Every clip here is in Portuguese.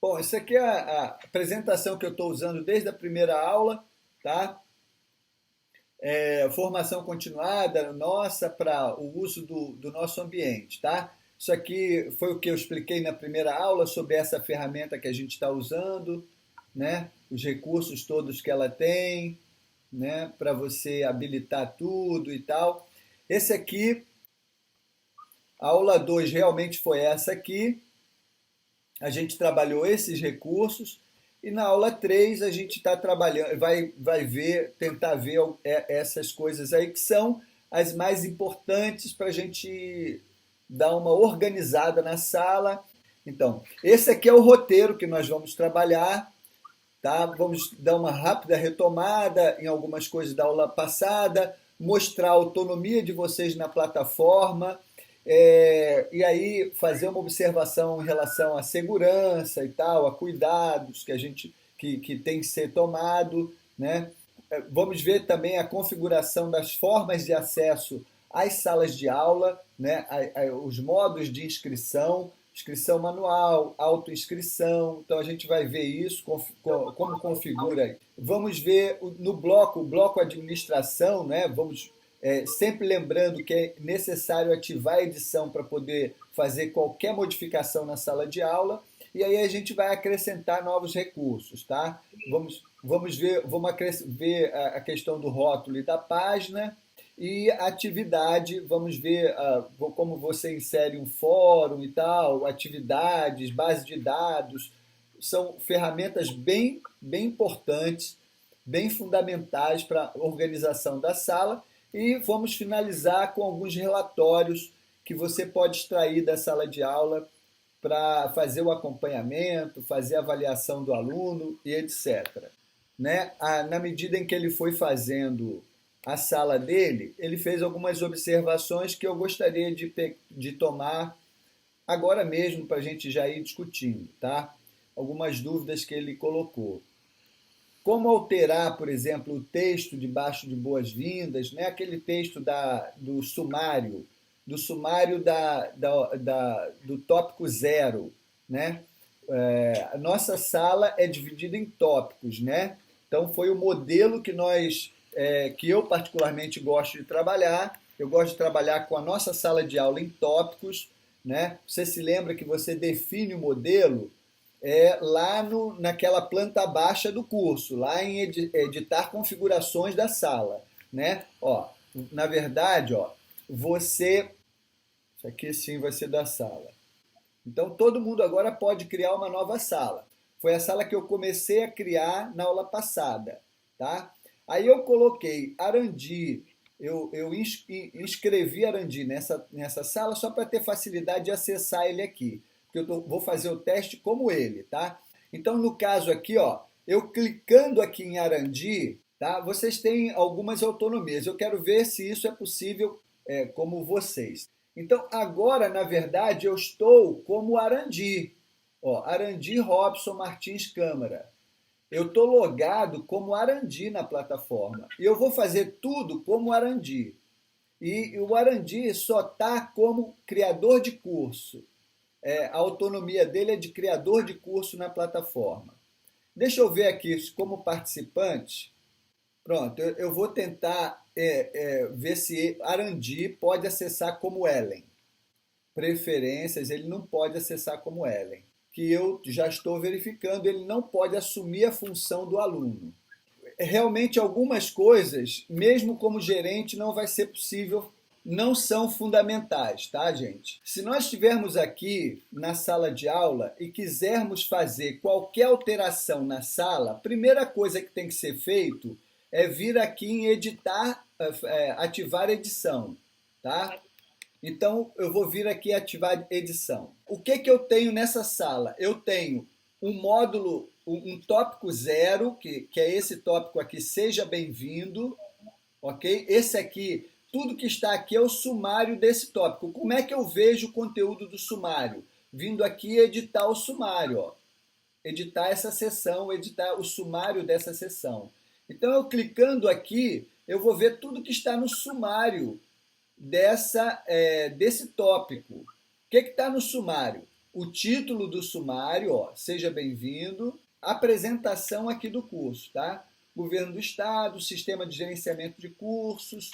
Bom, isso aqui é a apresentação que eu estou usando desde a primeira aula, tá? Formação continuada nossa para o uso do nosso ambiente, tá? Isso aqui foi o que eu expliquei na primeira aula sobre essa ferramenta que a gente está usando, né? Os recursos todos que ela tem, né? Para você habilitar tudo e tal. Esse aqui, a aula 2 realmente foi essa aqui. A gente trabalhou esses recursos e na aula 3 a gente está trabalhando, vai ver, tentar ver essas coisas aí que são as mais importantes para a gente dar uma organizada na sala. Então, esse aqui é o roteiro que nós vamos trabalhar, tá? Vamos dar uma rápida retomada em algumas coisas da aula passada, mostrar a autonomia de vocês na plataforma, e aí fazer uma observação em relação à segurança e tal, a cuidados que tem que ser tomado, né? Vamos ver também a configuração das formas de acesso às salas de aula, né? Os modos de inscrição, inscrição manual, autoinscrição. Então a gente vai ver isso, como configura. Vamos ver no bloco, o bloco administração, né? Vamos sempre lembrando que é necessário ativar a edição para poder fazer qualquer modificação na sala de aula. E aí a gente vai acrescentar novos recursos, tá? Vamos ver a questão do rótulo e da página. E atividade, vamos ver como você insere um fórum e tal, atividades, base de dados, são ferramentas bem importantes, bem fundamentais para a organização da sala. E vamos finalizar com alguns relatórios que você pode extrair da sala de aula para fazer o acompanhamento, fazer a avaliação do aluno e etc. Né? Na medida em que ele foi fazendo a sala dele, ele fez algumas observações que eu gostaria de tomar agora mesmo para a gente já ir discutindo, tá? Algumas dúvidas que ele colocou. Como alterar, por exemplo, o texto debaixo de boas-vindas, né? Aquele texto do sumário do tópico 0, né? A nossa sala é dividida em tópicos, né? Então foi o modelo que eu particularmente gosto de trabalhar. Eu gosto de trabalhar com a nossa sala de aula em tópicos, né? Você se lembra que você define o modelo lá naquela planta baixa do curso, lá em editar configurações da sala, né? Ó, na verdade, ó, isso aqui sim vai ser da sala. Então todo mundo agora pode criar uma nova sala. Foi a sala que eu comecei a criar na aula passada, tá? Aí eu coloquei Arandi, eu inscrevi Arandi nessa sala só para ter facilidade de acessar ele aqui, porque eu vou fazer o teste como ele, tá? Então, no caso aqui, ó, eu clicando aqui em Arandi, tá? Vocês têm algumas autonomias. Eu quero ver se isso é possível como vocês. Então, agora, na verdade, eu estou como Arandi. Ó, Arandi Robson Martins Câmara. Eu estou logado como Arandi na plataforma. E eu vou fazer tudo como Arandi. E o Arandi só está como criador de curso. A autonomia dele é de criador de curso na plataforma. Deixa eu ver aqui como participante. Pronto, eu vou tentar ver se Arandi pode acessar como Ellen. Preferências, ele não pode acessar como Ellen. Que eu já estou verificando, ele não pode assumir a função do aluno. Realmente, algumas coisas, mesmo como gerente, não vai ser possível, não são fundamentais, tá, gente? Se nós estivermos aqui na sala de aula e quisermos fazer qualquer alteração na sala, a primeira coisa que tem que ser feito é vir aqui em editar, ativar edição, tá? Então, eu vou vir aqui ativar edição. O que eu tenho nessa sala? Eu tenho um módulo, um tópico 0, que é esse tópico aqui, seja bem-vindo, ok? Esse aqui, tudo que está aqui é o sumário desse tópico. Como é que eu vejo o conteúdo do sumário? Vindo aqui editar o sumário, ó. Editar essa sessão, editar o sumário dessa sessão. Então, eu clicando aqui, eu vou ver tudo que está no sumário desse tópico. O que está no sumário? o título do sumário, ó, seja bem-vindo, apresentação aqui do curso, tá? Governo do Estado, Sistema de Gerenciamento de Cursos,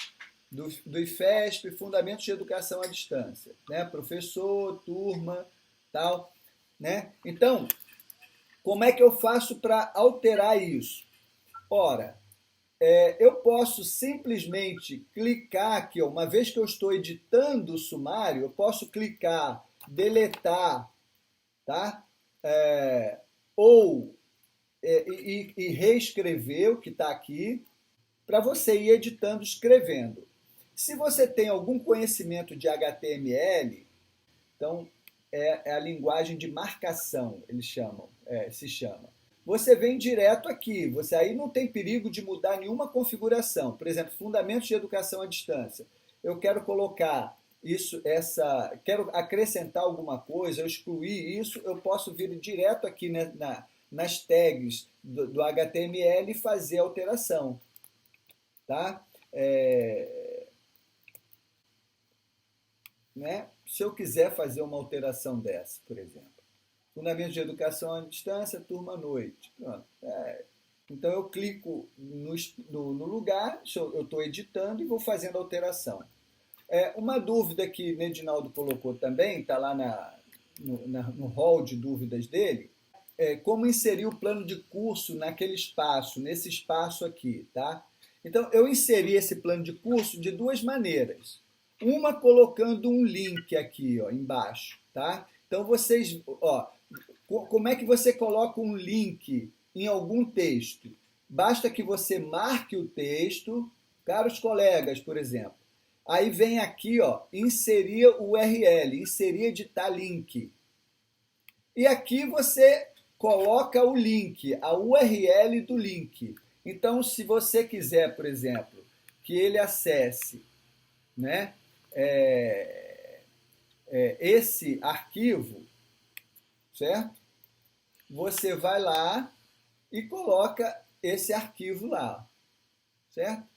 do IFESP, Fundamentos de Educação à Distância, né? Professor, turma, tal, né? Então, como é que eu faço para alterar isso? Ora, eu posso simplesmente clicar aqui, ó, uma vez que eu estou editando o sumário, eu posso clicar, deletar, tá? Ou e reescrever o que está aqui, para você ir editando, escrevendo. Se você tem algum conhecimento de HTML, então é a linguagem de marcação, eles chamam, se chama. Você vem direto aqui, você aí não tem perigo de mudar nenhuma configuração. Por exemplo, Fundamentos de Educação à Distância. Eu quero colocar isso, quero acrescentar alguma coisa, eu excluir isso, eu posso vir direto aqui, né, nas tags do HTML e fazer a alteração. Tá? Né? Se eu quiser fazer uma alteração dessa, por exemplo. Fundamentos de Educação à Distância, turma à noite. Pronto. Então eu clico no lugar, eu estou editando e vou fazendo alteração. Uma dúvida que Nedinaldo colocou também, está lá no hall de dúvidas dele, como inserir o plano de curso naquele espaço, nesse espaço aqui, tá? Então, eu inseri esse plano de curso de duas maneiras. Uma, colocando um link aqui, ó, embaixo, tá? Então, vocês, ó, como é que você coloca um link em algum texto? Basta que você marque o texto, caros colegas, por exemplo. Aí vem aqui, ó, inserir URL, inserir editar link. E aqui você coloca o link, a URL do link. Então, se você quiser, por exemplo, que ele acesse, né, esse arquivo, certo? Você vai lá e coloca esse arquivo lá, certo?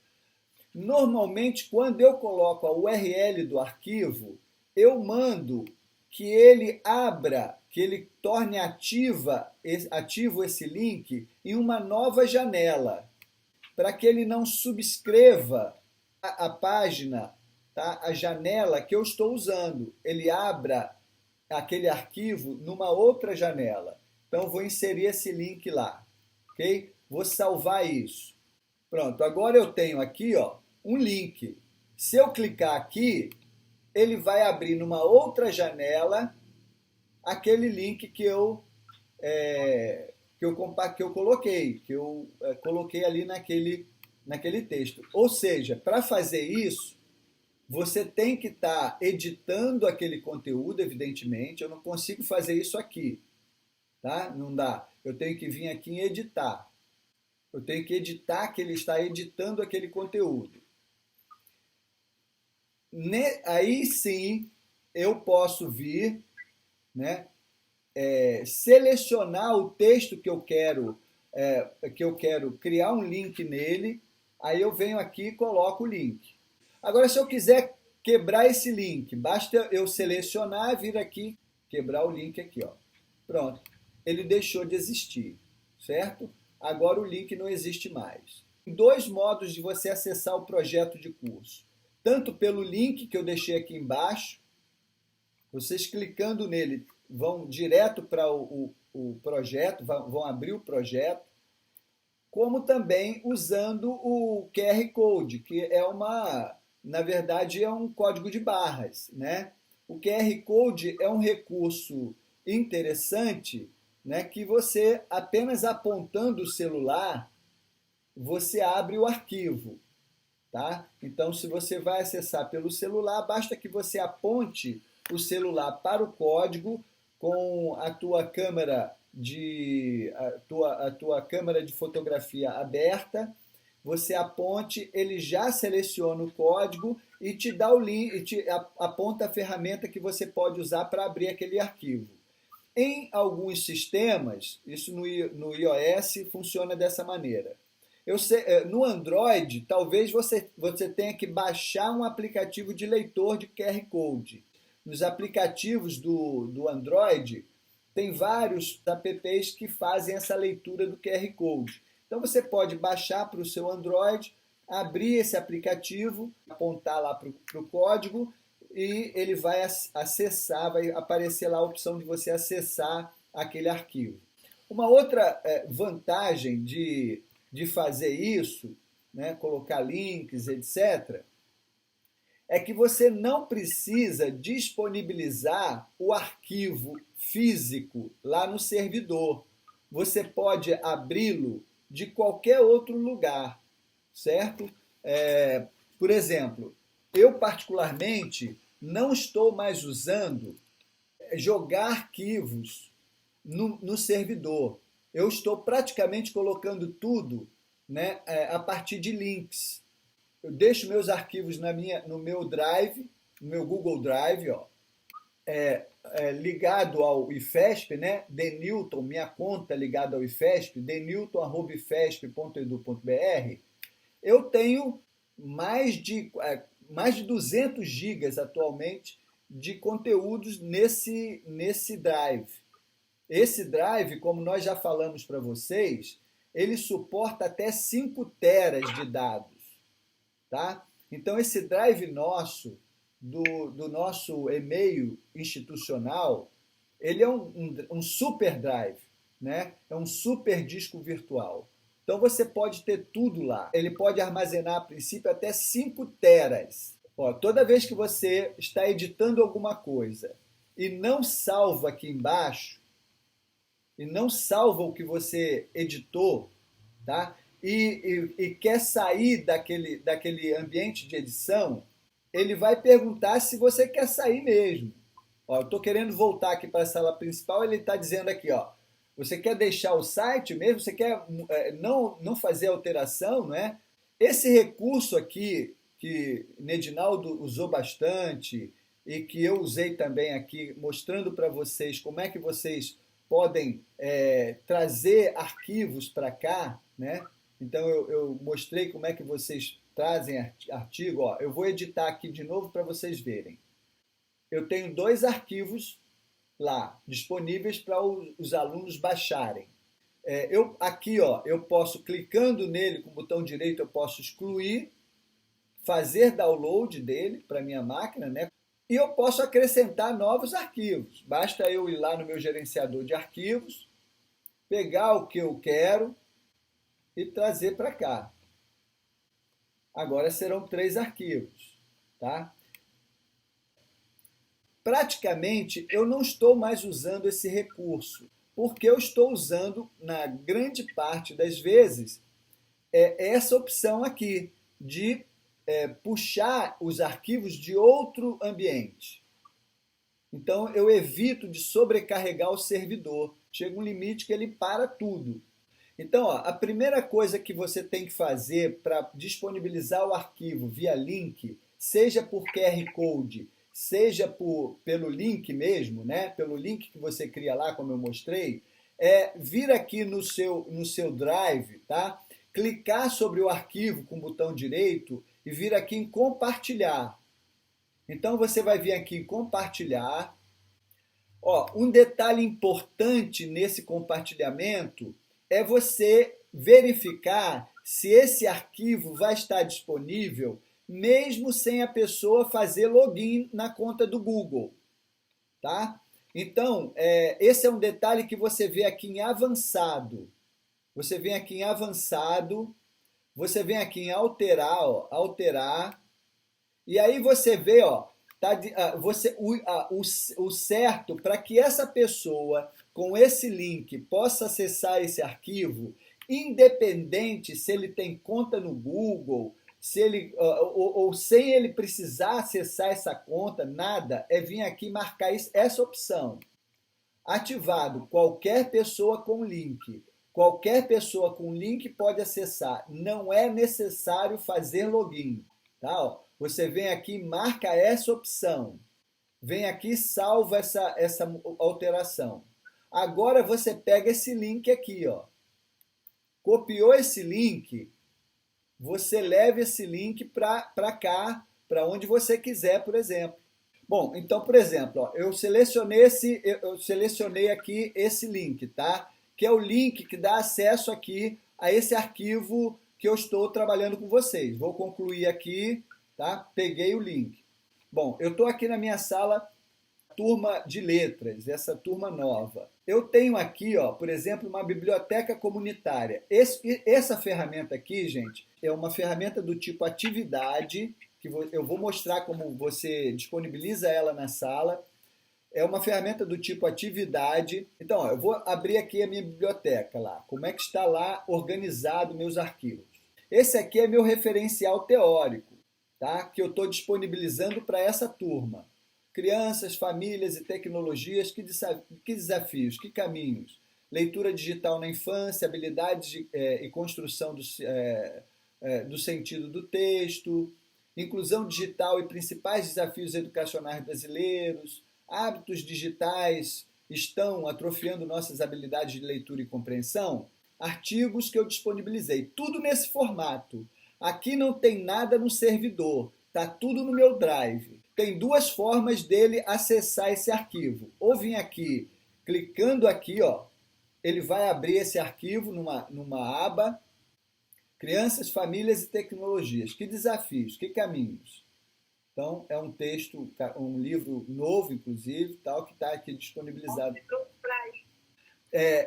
Normalmente, quando eu coloco a URL do arquivo, eu mando que ele abra, que ele torne ativo esse link em uma nova janela, para que ele não subscreva a página, tá? A janela que eu estou usando. Ele abra aquele arquivo numa outra janela. Então, vou inserir esse link lá, ok? Vou salvar isso. Pronto, agora eu tenho aqui, ó, um link. Se eu clicar aqui, ele vai abrir numa outra janela aquele link que eu coloquei ali naquele texto. Ou seja, para fazer isso, você tem que estar editando aquele conteúdo, evidentemente. Eu não consigo fazer isso aqui, tá? Não dá. Eu tenho que vir aqui em editar. Eu tenho que editar que ele está editando aquele conteúdo. Aí sim, eu posso vir, né, selecionar o texto que eu quero criar um link nele. Aí eu venho aqui e coloco o link. Agora, se eu quiser quebrar esse link, basta eu selecionar, vir aqui, quebrar o link aqui, ó. Pronto. Ele deixou de existir, certo? Agora o link não existe mais. Tem dois modos de você acessar o projeto de curso. Tanto pelo link que eu deixei aqui embaixo, vocês clicando nele vão direto para o projeto, vão abrir o projeto, como também usando o QR Code, que na verdade, é um código de barras, né? O QR Code é um recurso interessante, né, que você, apenas apontando o celular, você abre o arquivo, tá? Então, se você vai acessar pelo celular, basta que você aponte o celular para o código com a tua câmera a tua câmera de fotografia aberta, você aponte, ele já seleciona o código e te dá o link, e te aponta a ferramenta que você pode usar para abrir aquele arquivo. Em alguns sistemas, isso no iOS funciona dessa maneira. No Android, talvez você tenha que baixar um aplicativo de leitor de QR Code. nos aplicativos do Android, tem vários apps que fazem essa leitura do QR Code. Então você pode baixar para o seu Android, abrir esse aplicativo, apontar lá para o código e ele vai acessar, vai aparecer lá a opção de você acessar aquele arquivo. Uma outra vantagem de fazer isso, né, colocar links, etc., é que você não precisa disponibilizar o arquivo físico lá no servidor. Você pode abri-lo de qualquer outro lugar, certo? Por exemplo, eu particularmente não estou mais usando jogar arquivos no servidor. Eu estou praticamente colocando tudo, né, a partir de links. Eu deixo meus arquivos no meu Drive, no meu Google Drive, ó, ligado ao IFESP, né? Denilton, minha conta ligada ao IFESP, denilton@ifesp.edu.br. Eu tenho mais de 200 gigas atualmente de conteúdos nesse Drive. Esse Drive, como nós já falamos para vocês, ele suporta até 5 teras de dados. Tá? Então, esse drive nosso, do nosso e-mail institucional, ele é um super drive, né? É um super disco virtual. Então, você pode ter tudo lá. Ele pode armazenar, a princípio, até 5 teras. Ó, toda vez que você está editando alguma coisa e não salva aqui embaixo, e não salva o que você editou, tá? E quer sair daquele ambiente de edição, ele vai perguntar se você quer sair mesmo. Ó, eu estou querendo voltar aqui para a sala principal, ele está dizendo aqui, ó, você quer deixar o site mesmo? Você quer não fazer alteração, não é? Esse recurso aqui, que Nedinaldo usou bastante e que eu usei também aqui, mostrando para vocês como é que vocês podem trazer arquivos para cá, né? Então, eu mostrei como é que vocês trazem artigo. Ó, eu vou editar aqui de novo para vocês verem. Eu tenho 2 arquivos lá, disponíveis para os alunos baixarem. Aqui, ó, eu posso, clicando nele com o botão direito, eu posso excluir, fazer download dele para a minha máquina, né? E eu posso acrescentar novos arquivos. Basta eu ir lá no meu gerenciador de arquivos, pegar o que eu quero e trazer para cá. Agora serão 3 arquivos, tá? Praticamente eu não estou mais usando esse recurso, porque eu estou usando, na grande parte das vezes, essa opção aqui de puxar os arquivos de outro ambiente. Então eu evito de sobrecarregar o servidor. Chega um limite que ele para tudo. Então, ó, a primeira coisa que você tem que fazer para disponibilizar o arquivo via link, seja por QR Code, seja pelo link mesmo, né? Pelo link que você cria lá, como eu mostrei, vir aqui no seu Drive, tá? Clicar sobre o arquivo com o botão direito e vir aqui em compartilhar. Então, você vai vir aqui em compartilhar. Ó, um detalhe importante nesse compartilhamento é você verificar se esse arquivo vai estar disponível mesmo sem a pessoa fazer login na conta do Google, tá? Então, esse é um detalhe que você vê aqui em avançado. Você vem aqui em avançado, você vem aqui em alterar, ó, alterar, e aí você vê, ó, o certo para que essa pessoa com esse link possa acessar esse arquivo, independente se ele tem conta no Google, se ele, ou sem ele precisar acessar essa conta, nada, é vir aqui marcar essa opção. Ativado, qualquer pessoa com link. Qualquer pessoa com link pode acessar. Não é necessário fazer login. Tá? Ó, você vem aqui, marca essa opção. Vem aqui, salva essa alteração. Agora você pega esse link aqui, ó. Copiou esse link, você leva esse link para cá, para onde você quiser, por exemplo. Bom, então, por exemplo, ó, eu selecionei aqui esse link, tá? Que é o link que dá acesso aqui a esse arquivo que eu estou trabalhando com vocês. Vou concluir aqui, tá? Peguei o link. Bom, eu estou aqui na minha sala, turma de letras, essa turma nova. Eu tenho aqui, ó, por exemplo, uma biblioteca comunitária. Essa ferramenta aqui, gente, é uma ferramenta do tipo atividade, que eu vou mostrar como você disponibiliza ela na sala. É uma ferramenta do tipo atividade. Então, ó, eu vou abrir aqui a minha biblioteca lá. Como é que está lá organizado meus arquivos? Esse aqui é meu referencial teórico, tá? Que eu estou disponibilizando para essa turma. Crianças, famílias e tecnologias, que desafios, que caminhos? Leitura digital na infância, habilidades e construção do sentido do texto, inclusão digital e principais desafios educacionais brasileiros, hábitos digitais estão atrofiando nossas habilidades de leitura e compreensão? Artigos que eu disponibilizei, tudo nesse formato. Aqui não tem nada no servidor, está tudo no meu Drive. Tem duas formas dele acessar esse arquivo. Ou vir aqui, clicando aqui, ó, ele vai abrir esse arquivo numa aba, Crianças, Famílias e Tecnologias. Que desafios, que caminhos? Então, é um texto, um livro novo, inclusive, tal, que está aqui disponibilizado.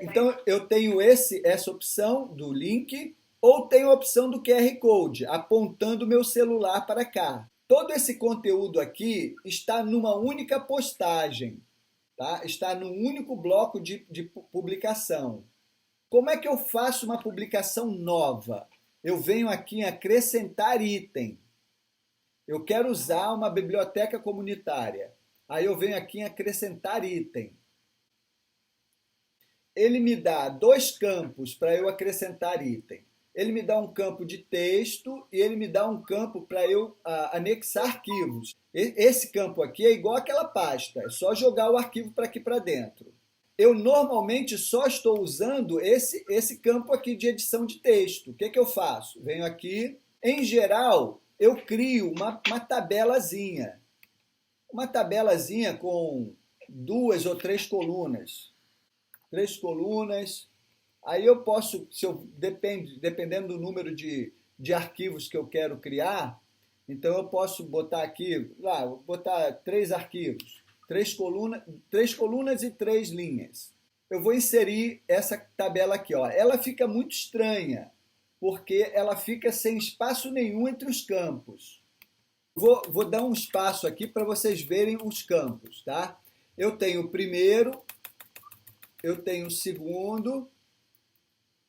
Então, eu tenho essa opção do link, ou tenho a opção do QR Code, apontando o meu celular para cá. Todo esse conteúdo aqui está numa única postagem, tá? Está num único bloco de publicação. Como é que eu faço uma publicação nova? Eu venho aqui em acrescentar item. Eu quero usar uma biblioteca comunitária. Aí eu venho aqui em acrescentar item. Ele me dá dois campos para eu acrescentar item. Ele me dá um campo de texto e ele me dá um campo para eu anexar arquivos. Esse campo aqui é igual àquela pasta, é só jogar o arquivo para aqui para dentro. Eu normalmente só estou usando esse campo aqui de edição de texto. O que eu faço? Venho aqui, em geral, eu crio uma tabelazinha. Uma tabelazinha com 2 ou 3 colunas. 3 colunas. Aí eu posso, dependendo do número de arquivos que eu quero criar, então eu posso botar aqui, vou botar 3 arquivos, 3 colunas e 3 linhas. Eu vou inserir essa tabela aqui, ó. Ela fica muito estranha, porque ela fica sem espaço nenhum entre os campos. Vou dar um espaço aqui para vocês verem os campos, tá? Eu tenho o primeiro, eu tenho o segundo,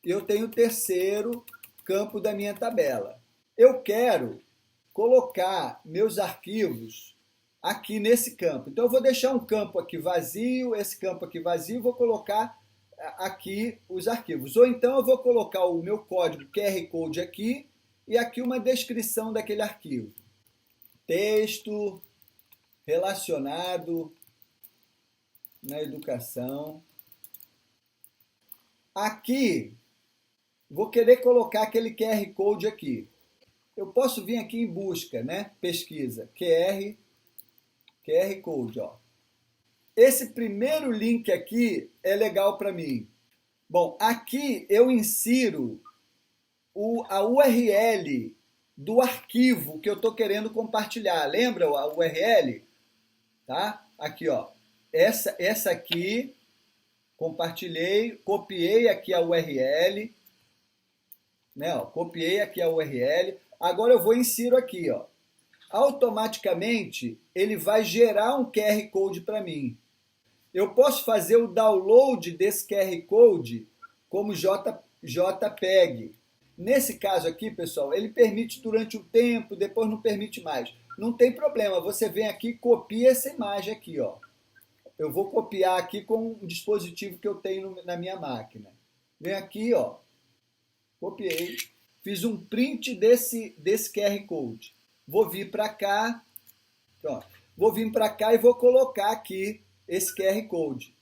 e eu tenho o terceiro campo da minha tabela. Eu quero colocar meus arquivos aqui nesse campo. Então, eu vou deixar um campo aqui vazio, esse campo aqui vazio, e vou colocar aqui os arquivos. Ou então, eu vou colocar o meu código QR Code aqui e aqui uma descrição daquele arquivo. Texto relacionado na educação. Aqui, vou querer colocar aquele QR Code aqui. Eu posso vir aqui em busca, né? Pesquisa, QR Code, ó. Esse primeiro link aqui é legal para mim. Bom, aqui eu insiro a URL do arquivo que eu estou querendo compartilhar. Lembra a URL? Tá? Aqui, ó. Essa aqui, compartilhei, copiei aqui a URL, né? Ó, copiei aqui a URL. Agora eu vou insiro aqui, ó. Automaticamente ele vai gerar um QR Code para mim. Eu posso fazer o download desse QR Code como JPEG. Nesse caso aqui, pessoal, ele permite durante o tempo, depois não permite mais. Não tem problema, você vem aqui e copia essa imagem aqui, ó. Eu vou copiar aqui com o dispositivo que eu tenho na minha máquina. Vem aqui, ó. Copiei. Fiz um print desse QR Code. Vou vir para cá. Pronto. Vou vir para cá e vou colocar aqui esse QR Code.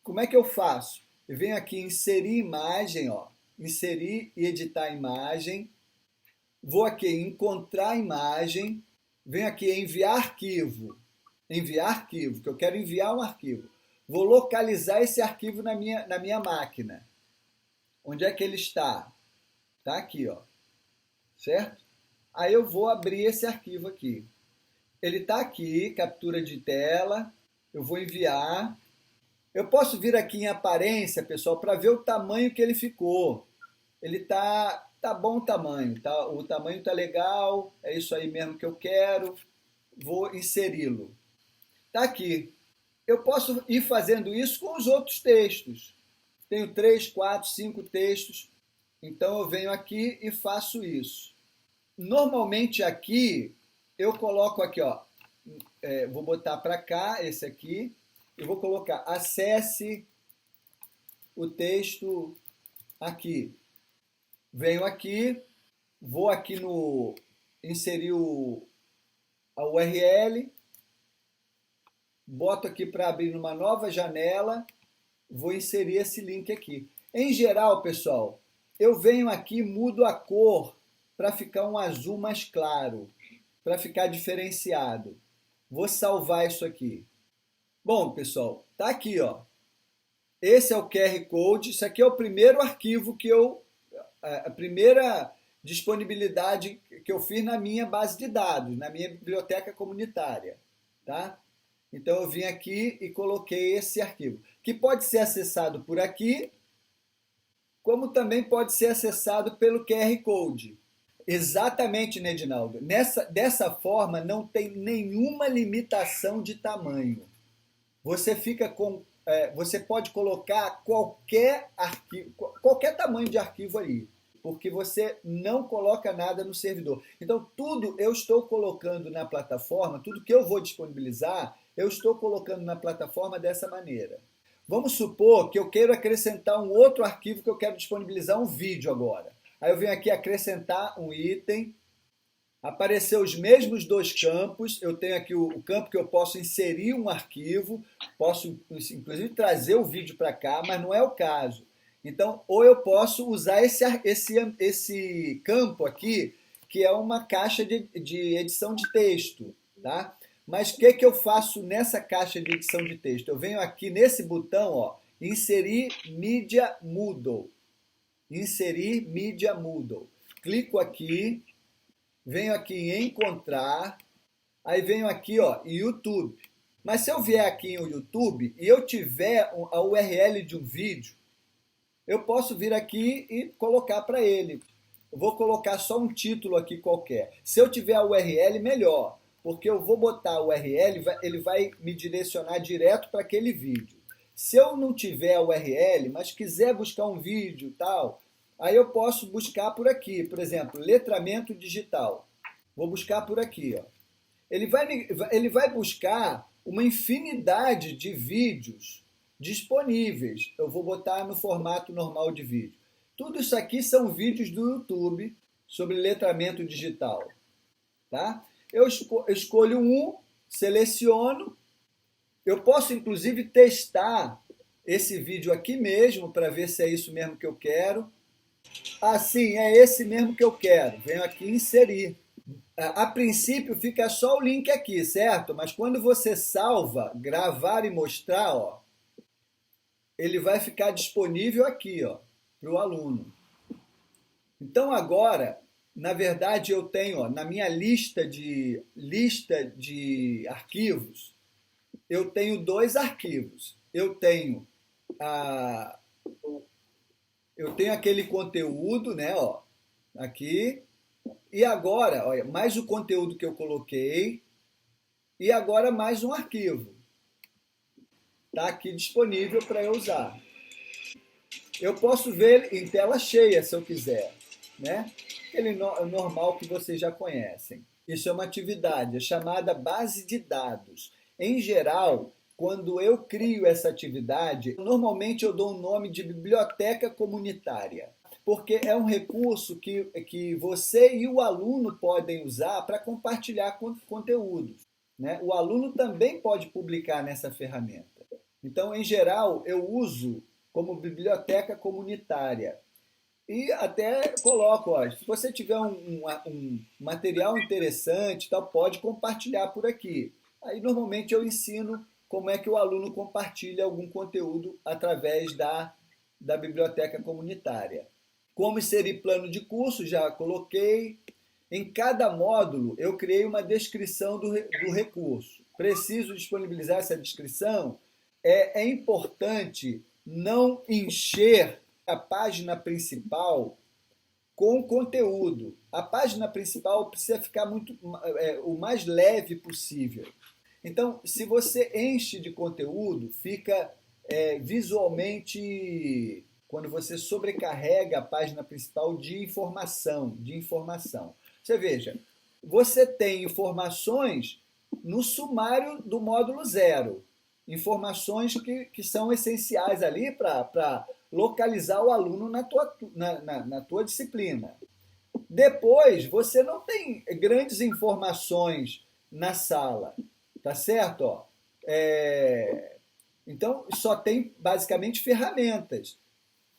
Como é que eu faço? Eu venho aqui em inserir imagem, ó. Inserir e editar imagem. Vou aqui em encontrar imagem. Venho aqui em enviar arquivo. enviar arquivo, que eu quero enviar um arquivo. Vou localizar esse arquivo na minha máquina. Onde é que ele está? Está aqui, ó. Certo? Aí eu vou abrir esse arquivo aqui. Ele está aqui, captura de tela. Eu vou enviar. Eu posso vir aqui em aparência, pessoal, para ver o tamanho que ele ficou. Ele tá bom o tamanho, tá? O tamanho tá legal, é isso aí mesmo que eu quero. Vou inseri-lo. Tá aqui. Eu posso ir fazendo isso com os outros textos. Tenho 3, 4, 5 textos. Então eu venho aqui e faço isso. Normalmente aqui eu coloco aqui, ó, vou botar para cá esse aqui e vou colocar acesse o texto aqui. Venho aqui, vou aqui no inserir a URL, boto aqui para abrir numa nova janela, vou inserir esse link aqui. Em geral, pessoal, eu venho aqui e mudo a cor para ficar um azul mais claro, para ficar diferenciado. Vou salvar isso aqui. Bom, pessoal, tá aqui, ó. Esse é o QR Code, isso aqui é o primeiro arquivo que a primeira disponibilidade que eu fiz na minha base de dados, na minha biblioteca comunitária, tá? Então eu vim aqui e coloquei esse arquivo, que pode ser acessado por aqui, como também pode ser acessado pelo QR Code. Exatamente, Nedinaldo. Dessa forma, não tem nenhuma limitação de tamanho. Você fica com, você pode colocar qualquer arquivo, qualquer tamanho de arquivo aí, porque você não coloca nada no servidor. Então, tudo eu estou colocando na plataforma, tudo que eu vou disponibilizar, eu estou colocando na plataforma dessa maneira. Vamos supor que eu quero acrescentar um outro arquivo que eu quero disponibilizar um vídeo agora. Aí eu venho aqui acrescentar um item, apareceu os mesmos dois campos, eu tenho aqui o campo que eu posso inserir um arquivo, posso inclusive trazer o vídeo para cá, mas não é o caso. Então, ou eu posso usar esse campo aqui, que é uma caixa de edição de texto, tá? Mas o que eu faço nessa caixa de edição de texto? Eu venho aqui nesse botão, ó, inserir mídia Moodle. Inserir mídia Moodle. Clico aqui, venho aqui em encontrar, aí venho aqui, ó, em YouTube. Mas se eu vier aqui em YouTube e eu tiver a URL de um vídeo, eu posso vir aqui e colocar para ele. Eu vou colocar só um título aqui qualquer. Se eu tiver a URL, melhor, porque eu vou botar a URL, ele vai me direcionar direto para aquele vídeo. Se eu não tiver a URL, mas quiser buscar um vídeo e tal, aí eu posso buscar por aqui, por exemplo, letramento digital. Vou buscar por aqui, ó. Ele vai buscar uma infinidade de vídeos disponíveis. Eu vou botar no formato normal de vídeo. Tudo isso aqui são vídeos do YouTube sobre letramento digital, tá? Eu escolho um, seleciono. Eu posso, inclusive, testar esse vídeo aqui mesmo para ver se é isso mesmo que eu quero. Ah, sim, é esse mesmo que eu quero. Venho aqui em inserir. A princípio fica só o link aqui, certo? Mas quando você salva, gravar e mostrar, ó, ele vai ficar disponível aqui, ó, para o aluno. Então agora, na verdade, eu tenho, ó, na minha lista de arquivos, eu tenho dois arquivos. Eu tenho aquele conteúdo, né, ó, aqui, e agora, olha, mais o conteúdo que eu coloquei, e agora mais um arquivo. Está aqui disponível para eu usar. Eu posso ver em tela cheia, se eu quiser, né? Aquele normal que vocês já conhecem. Isso é uma atividade, é chamada base de dados. Em geral, quando eu crio essa atividade, normalmente eu dou um nome de biblioteca comunitária, porque é um recurso que você e o aluno podem usar para compartilhar conteúdos, né? O aluno também pode publicar nessa ferramenta. Então, em geral, eu uso como biblioteca comunitária. E até coloco, ó, se você tiver um material interessante, tal, pode compartilhar por aqui. Aí, normalmente, eu ensino como é que o aluno compartilha algum conteúdo através da biblioteca comunitária. Como inserir plano de curso, já coloquei. Em cada módulo, eu criei uma descrição do recurso. Preciso disponibilizar essa descrição? É importante não encher a página principal com conteúdo. A página principal precisa ficar o mais leve possível. Então, se você enche de conteúdo, fica visualmente, quando você sobrecarrega a página principal de informação. Você veja, você tem informações no sumário do módulo 0, informações que são essenciais ali para localizar o aluno na tua disciplina. Depois, você não tem grandes informações na sala, tá certo? Ó, então, só tem basicamente ferramentas,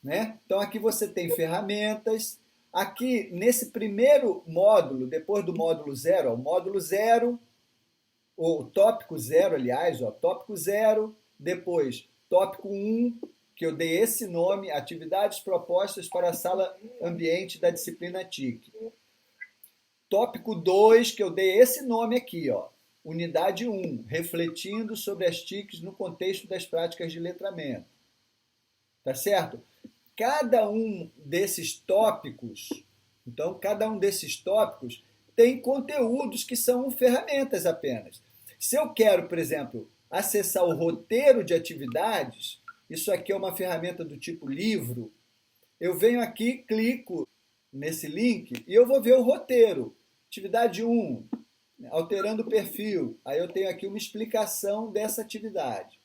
né? Então, aqui você tem ferramentas. Aqui, nesse primeiro módulo, depois do módulo 0, o módulo 0, o tópico 0, aliás, ó, tópico 0, depois tópico 1, que eu dei esse nome, atividades propostas para a sala ambiente da disciplina TIC. Tópico 2, que eu dei esse nome aqui, ó, unidade 1, refletindo sobre as TICs no contexto das práticas de letramento. Tá certo? Cada um desses tópicos, então, cada um desses tópicos tem conteúdos que são ferramentas apenas. Se eu quero, por exemplo, acessar o roteiro de atividades, isso aqui é uma ferramenta do tipo livro, eu venho aqui, clico nesse link e eu vou ver o roteiro. Atividade 1, alterando o perfil. Aí eu tenho aqui uma explicação dessa atividade.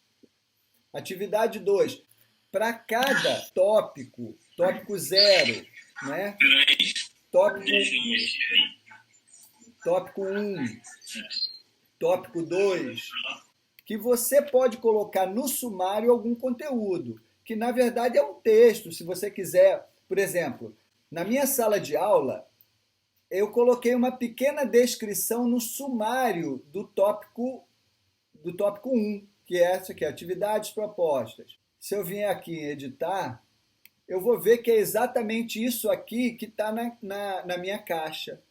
Atividade 2, para cada tópico, tópico 0, né? Tópico 1, tópico 2, que você pode colocar no sumário algum conteúdo, que na verdade é um texto, se você quiser. Por exemplo, na minha sala de aula, eu coloquei uma pequena descrição no sumário do tópico 1, que é essa aqui, atividades propostas. Se eu vier aqui em editar, eu vou ver que é exatamente isso aqui que está na minha caixa.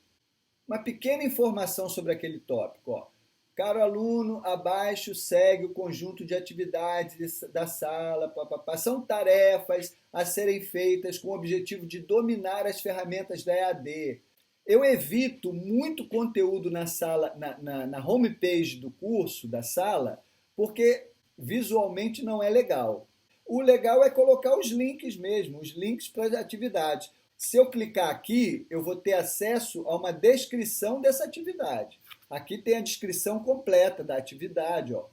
Uma pequena informação sobre aquele tópico. Ó. Caro aluno, abaixo segue o conjunto de atividades da sala. São tarefas a serem feitas com o objetivo de dominar as ferramentas da EAD. Eu evito muito conteúdo na sala, na homepage do curso, da sala, porque visualmente não é legal. O legal é colocar os links mesmo, os links para as atividades. Se eu clicar aqui, eu vou ter acesso a uma descrição dessa atividade. Aqui tem a descrição completa da atividade, ó.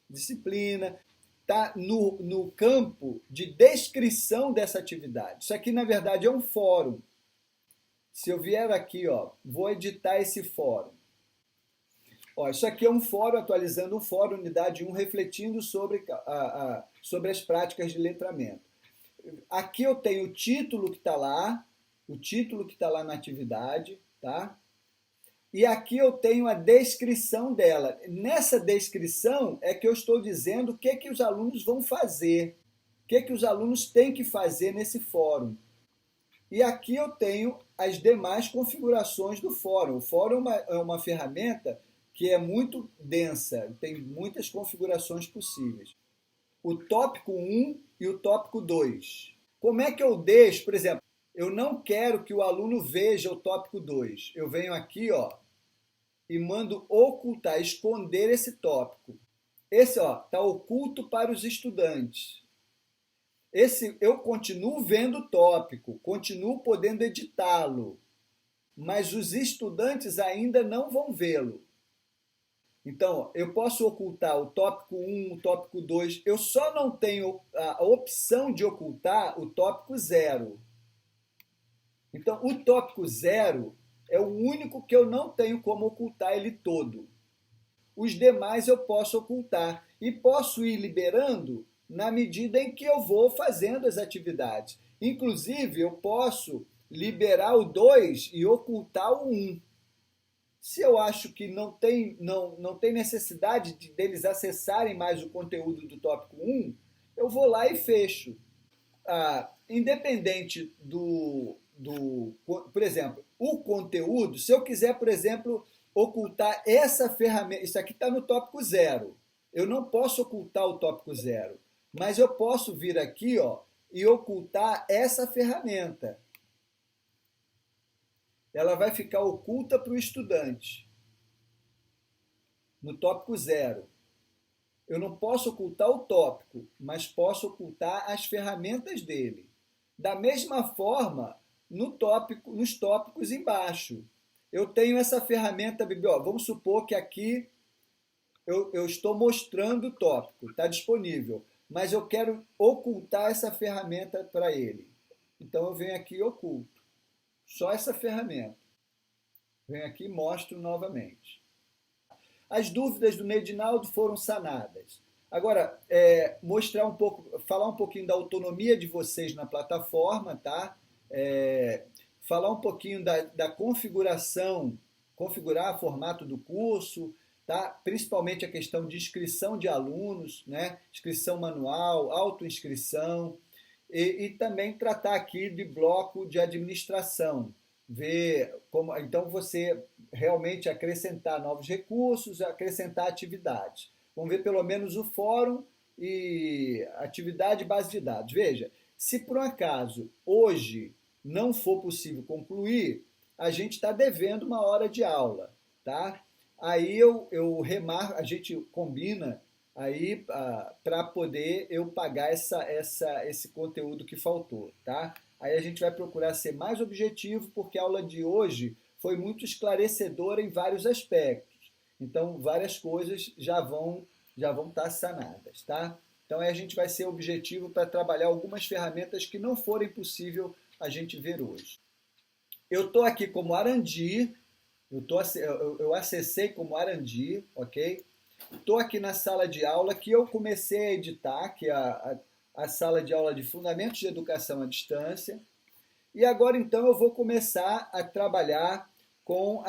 Disciplina, está no campo de descrição dessa atividade. Isso aqui, na verdade, é um fórum. Se eu vier aqui, ó, vou editar esse fórum. Ó, isso aqui é um fórum, atualizando o fórum, unidade 1, refletindo sobre as práticas de letramento. Aqui eu tenho o título que está lá na atividade, tá? E aqui eu tenho a descrição dela. Nessa descrição é que eu estou dizendo o que os alunos vão fazer, o que os alunos têm que fazer nesse fórum. E aqui eu tenho as demais configurações do fórum. O fórum é uma ferramenta que é muito densa, tem muitas configurações possíveis. O tópico 1 e o tópico 2. Como é que eu deixo, por exemplo, eu não quero que o aluno veja o tópico 2. Eu venho aqui, ó, e mando ocultar, esconder esse tópico. Esse, ó, está oculto para os estudantes. Esse, eu continuo vendo o tópico, continuo podendo editá-lo, mas os estudantes ainda não vão vê-lo. Então, eu posso ocultar o tópico 1, o tópico 2, eu só não tenho a opção de ocultar o tópico 0. Então, o tópico 0 é o único que eu não tenho como ocultar ele todo. Os demais eu posso ocultar e posso ir liberando na medida em que eu vou fazendo as atividades. Inclusive, eu posso liberar o 2 e ocultar o 1. Se eu acho que não tem necessidade deles acessarem mais o conteúdo do tópico 1, eu vou lá e fecho. Independente por exemplo, o conteúdo, se eu quiser, por exemplo, ocultar essa ferramenta, isso aqui está no tópico 0, eu não posso ocultar o tópico 0, mas eu posso vir aqui, ó, e ocultar essa ferramenta. Ela vai ficar oculta para o estudante, no tópico 0. Eu não posso ocultar o tópico, mas posso ocultar as ferramentas dele. Da mesma forma, nos tópicos embaixo. Eu tenho essa ferramenta bibliográfica. Vamos supor que aqui eu estou mostrando o tópico, está disponível, mas eu quero ocultar essa ferramenta para ele. Então eu venho aqui e oculto. Só essa ferramenta. Venho aqui e mostro novamente. As dúvidas do Nedinaldo foram sanadas. Agora, falar um pouquinho da autonomia de vocês na plataforma, tá? Falar um pouquinho da configuração, configurar o formato do curso, tá? Principalmente a questão de inscrição de alunos, né? Inscrição manual, autoinscrição, e também tratar aqui de bloco de administração, ver como então você realmente acrescentar novos recursos, acrescentar atividades. Vamos ver pelo menos o fórum e atividade base de dados. Veja, se por um acaso hoje não for possível concluir, a gente está devendo uma hora de aula, tá? Aí eu remarco, a gente combina aí para poder eu pagar esse conteúdo que faltou, tá? Aí a gente vai procurar ser mais objetivo, porque a aula de hoje foi muito esclarecedora em vários aspectos. Então, várias coisas já vão estar sanadas, tá? Então, aí a gente vai ser objetivo para trabalhar algumas ferramentas que não forem possível a gente ver hoje. Eu estou aqui como Arandi, eu acessei como Arandi, ok? Estou aqui na sala de aula que eu comecei a editar, que é a sala de aula de Fundamentos de Educação à Distância. E agora, então, eu vou começar a trabalhar com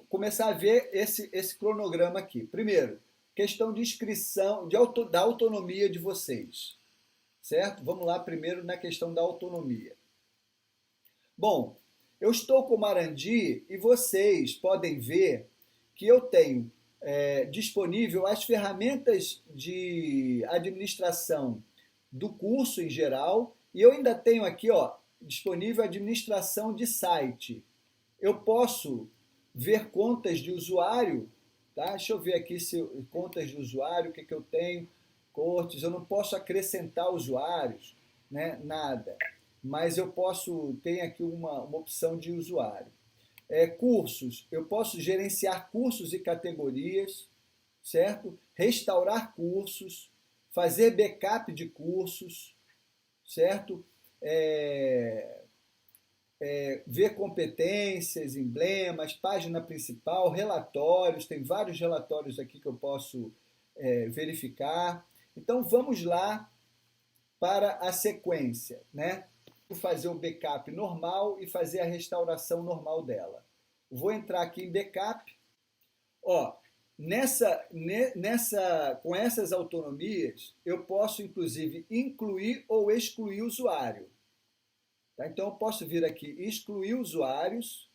começar a ver esse cronograma aqui. Primeiro, questão de inscrição, da autonomia de vocês. Certo? Vamos lá primeiro na questão da autonomia. Bom, eu estou com o Arandi e vocês podem ver que eu tenho disponível as ferramentas de administração do curso em geral, e eu ainda tenho aqui, ó, disponível a administração de site. Eu posso ver contas de usuário, tá? Deixa eu ver aqui contas de usuário, o que eu tenho, cortes, eu não posso acrescentar usuários, né? Nada. Mas eu tem aqui uma opção de usuário. Cursos, eu posso gerenciar cursos e categorias, certo? Restaurar cursos, fazer backup de cursos, certo? Ver competências, emblemas, página principal, relatórios, tem vários relatórios aqui que eu posso verificar. Então vamos lá para a sequência, né? Fazer o backup normal e fazer a restauração normal dela. Vou entrar aqui em backup. Ó, com essas autonomias, eu posso, inclusive, incluir ou excluir o usuário. Tá? Então, eu posso vir aqui e excluir usuários.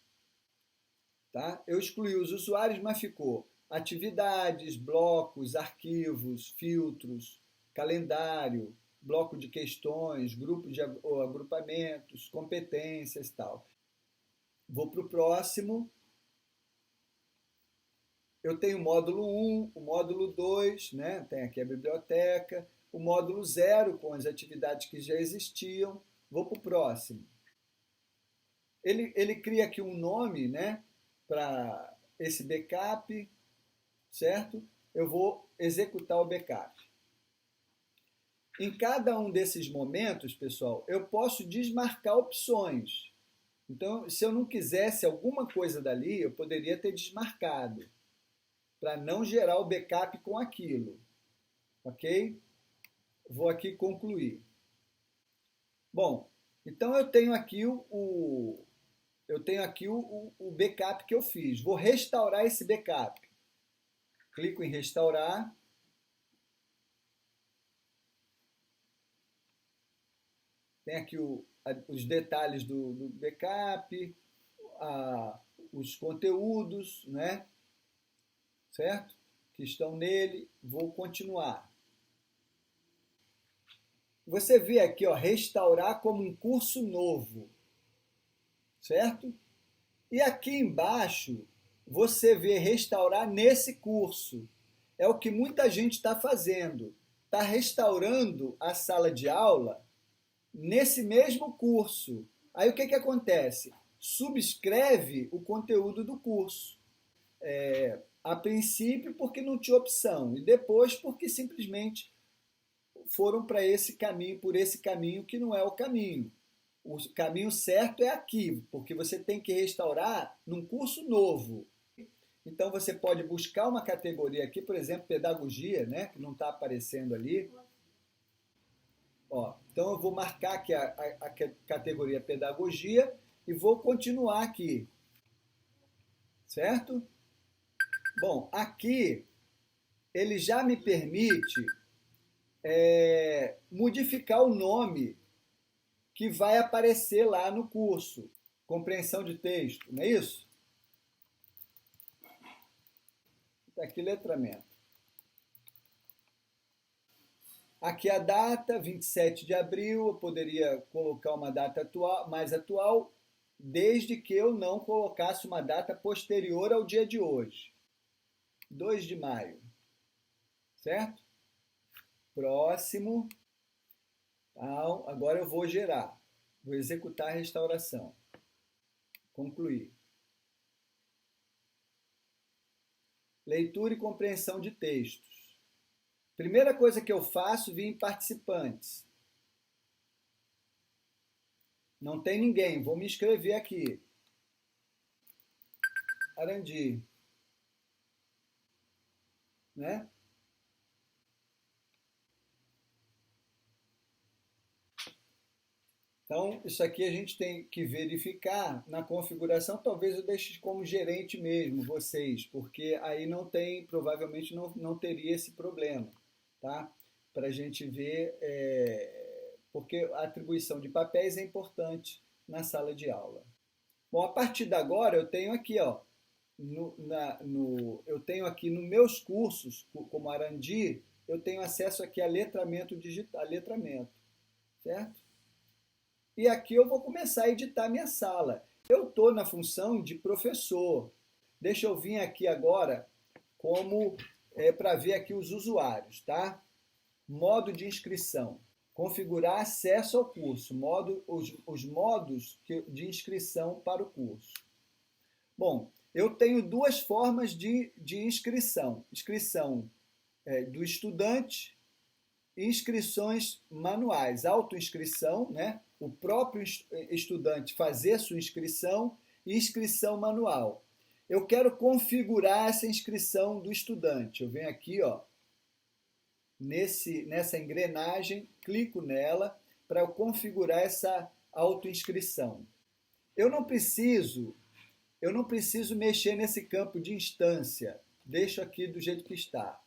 Tá? Eu excluí os usuários, mas ficou atividades, blocos, arquivos, filtros, calendário, bloco de questões, grupo de agrupamentos, competências e tal. Vou para o próximo. Eu tenho o módulo 1, o módulo 2, né? Tem aqui a biblioteca, o módulo 0 com as atividades que já existiam. Vou para o próximo. Ele cria aqui um nome, né, para esse backup, certo? Eu vou executar o backup. Em cada um desses momentos, pessoal, eu posso desmarcar opções. Então, se eu não quisesse alguma coisa dali, eu poderia ter desmarcado, para não gerar o backup com aquilo. Ok? Vou aqui concluir. Bom, então eu tenho aqui eu tenho aqui o backup que eu fiz. Vou restaurar esse backup. Clico em restaurar. Tem aqui os detalhes do backup, os conteúdos, né? Certo? Que estão nele. Vou continuar. Você vê aqui, ó, restaurar como um curso novo, certo? E aqui embaixo, você vê restaurar nesse curso. É o que muita gente está fazendo. Está restaurando a sala de aula nesse mesmo curso. Aí o que, que acontece? Subscreve o conteúdo do curso. A princípio, porque não tinha opção, e depois, porque simplesmente foram para esse caminho, por esse caminho que não é o caminho. O caminho certo é aqui, porque você tem que restaurar num curso novo. Então você pode buscar uma categoria aqui, por exemplo, pedagogia, né, que não está aparecendo ali. Ó, então eu vou marcar aqui a categoria pedagogia e vou continuar aqui, certo? Bom, aqui ele já me permite modificar o nome que vai aparecer lá no curso. Compreensão de texto, não é isso? Está aqui letramento. Aqui a data, 27 de abril, eu poderia colocar uma data atual, mais atual, desde que eu não colocasse uma data posterior ao dia de hoje. 2 de maio, certo? Próximo. Então, agora eu vou gerar. Vou executar a restauração. Concluir. Leitura e compreensão de textos. Primeira coisa que eu faço, vir em participantes. Não tem ninguém, vou me inscrever aqui. Arandi. Né? Então, isso aqui a gente tem que verificar na configuração. Talvez eu deixe como gerente mesmo, vocês, porque aí não tem, provavelmente não teria esse problema, tá? Para a gente ver, porque a atribuição de papéis é importante na sala de aula. Bom, a partir de agora eu tenho aqui, ó, eu tenho aqui nos meus cursos, como Arandi, eu tenho acesso aqui a letramento digital, a letramento, certo? E aqui eu vou começar a editar minha sala. Eu estou na função de professor. Deixa eu vir aqui agora como para ver aqui os usuários, tá? Modo de inscrição. Configurar acesso ao curso. Os modos de inscrição para o curso. Bom, eu tenho duas formas de inscrição. Inscrição do estudante e inscrições manuais. Autoinscrição, né? O próprio estudante fazer sua inscrição e inscrição manual. Eu quero configurar essa inscrição do estudante. Eu venho aqui, ó, nessa engrenagem, clico nela para eu configurar essa autoinscrição. Eu não preciso mexer nesse campo de instância. Deixo aqui do jeito que está.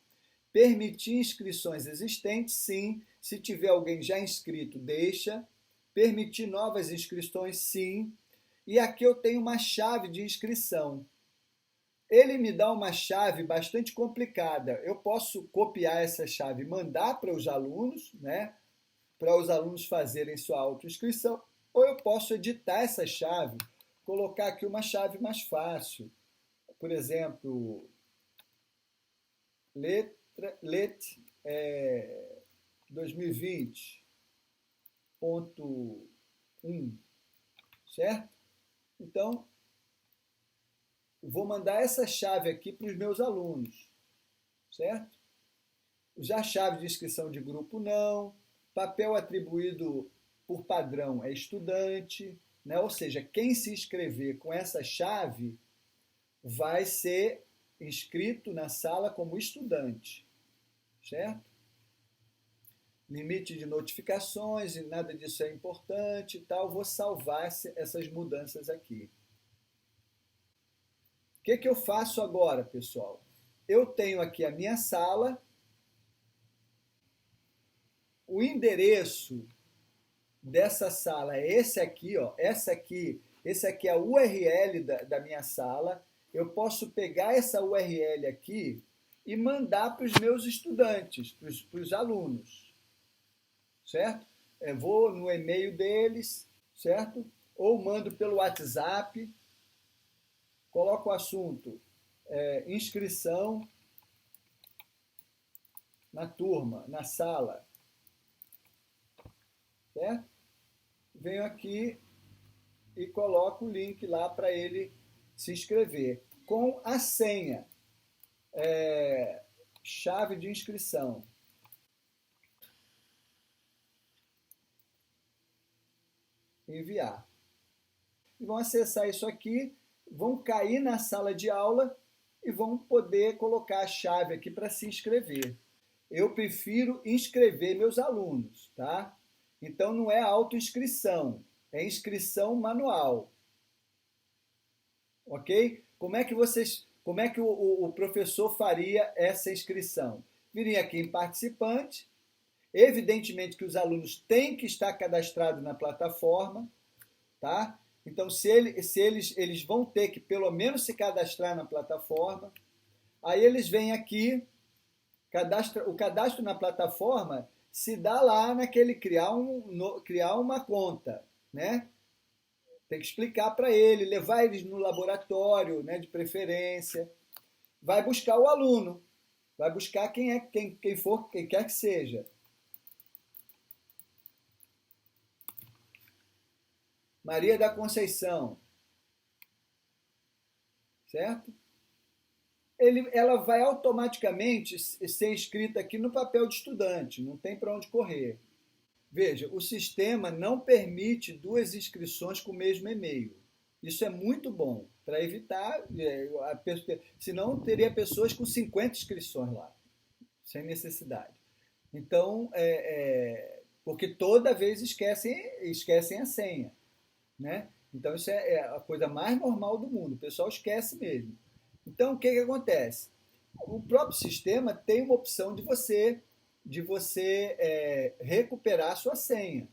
Permitir inscrições existentes, sim. Se tiver alguém já inscrito, deixa. Permitir novas inscrições, sim. E aqui eu tenho uma chave de inscrição. Ele me dá uma chave bastante complicada. Eu posso copiar essa chave e mandar para os alunos, né? Para os alunos fazerem sua autoinscrição. Ou eu posso editar essa chave, colocar aqui uma chave mais fácil. Por exemplo, let 2020.1, certo? Então, vou mandar essa chave aqui para os meus alunos, certo? Já chave de inscrição de grupo não, papel atribuído por padrão é estudante, né? Ou seja, quem se inscrever com essa chave vai ser inscrito na sala como estudante, certo? Limite de notificações, e nada disso é importante e tal. Vou salvar essas mudanças aqui. que eu faço agora, pessoal? Eu tenho aqui a minha sala, o endereço dessa sala é esse aqui, ó, esse aqui é a URL da minha sala. Eu posso pegar essa URL aqui e mandar para os meus estudantes, para os alunos, certo? Eu vou no e-mail deles, certo? Ou mando pelo WhatsApp, coloco o assunto inscrição na turma, na sala, certo? Venho aqui e coloco o link lá para ele se inscrever com a senha, chave de inscrição. Enviar. E vão acessar isso aqui, vão cair na sala de aula e vão poder colocar a chave aqui para se inscrever. Eu prefiro inscrever meus alunos, tá? Então não é autoinscrição, é inscrição manual. Ok? Como é que o professor faria essa inscrição? Viria aqui em participante, evidentemente que os alunos têm que estar cadastrados na plataforma, tá? Então, se eles vão ter que pelo menos se cadastrar na plataforma, aí eles vêm aqui, o cadastro na plataforma se dá lá naquele criar uma conta, né? Tem que explicar para ele, levar eles no laboratório, né, de preferência. Vai buscar o aluno, vai buscar quem quer que seja. Maria da Conceição, certo? Ela vai automaticamente ser inscrita aqui no papel de estudante, não tem para onde correr. Veja, o sistema não permite duas inscrições com o mesmo e-mail. Isso é muito bom, para evitar, senão teria pessoas com 50 inscrições lá, sem necessidade. Então, porque toda vez esquecem a senha, né? Então, isso é a coisa mais normal do mundo, o pessoal esquece mesmo. Então, o que acontece? O próprio sistema tem uma opção de você recuperar a sua senha.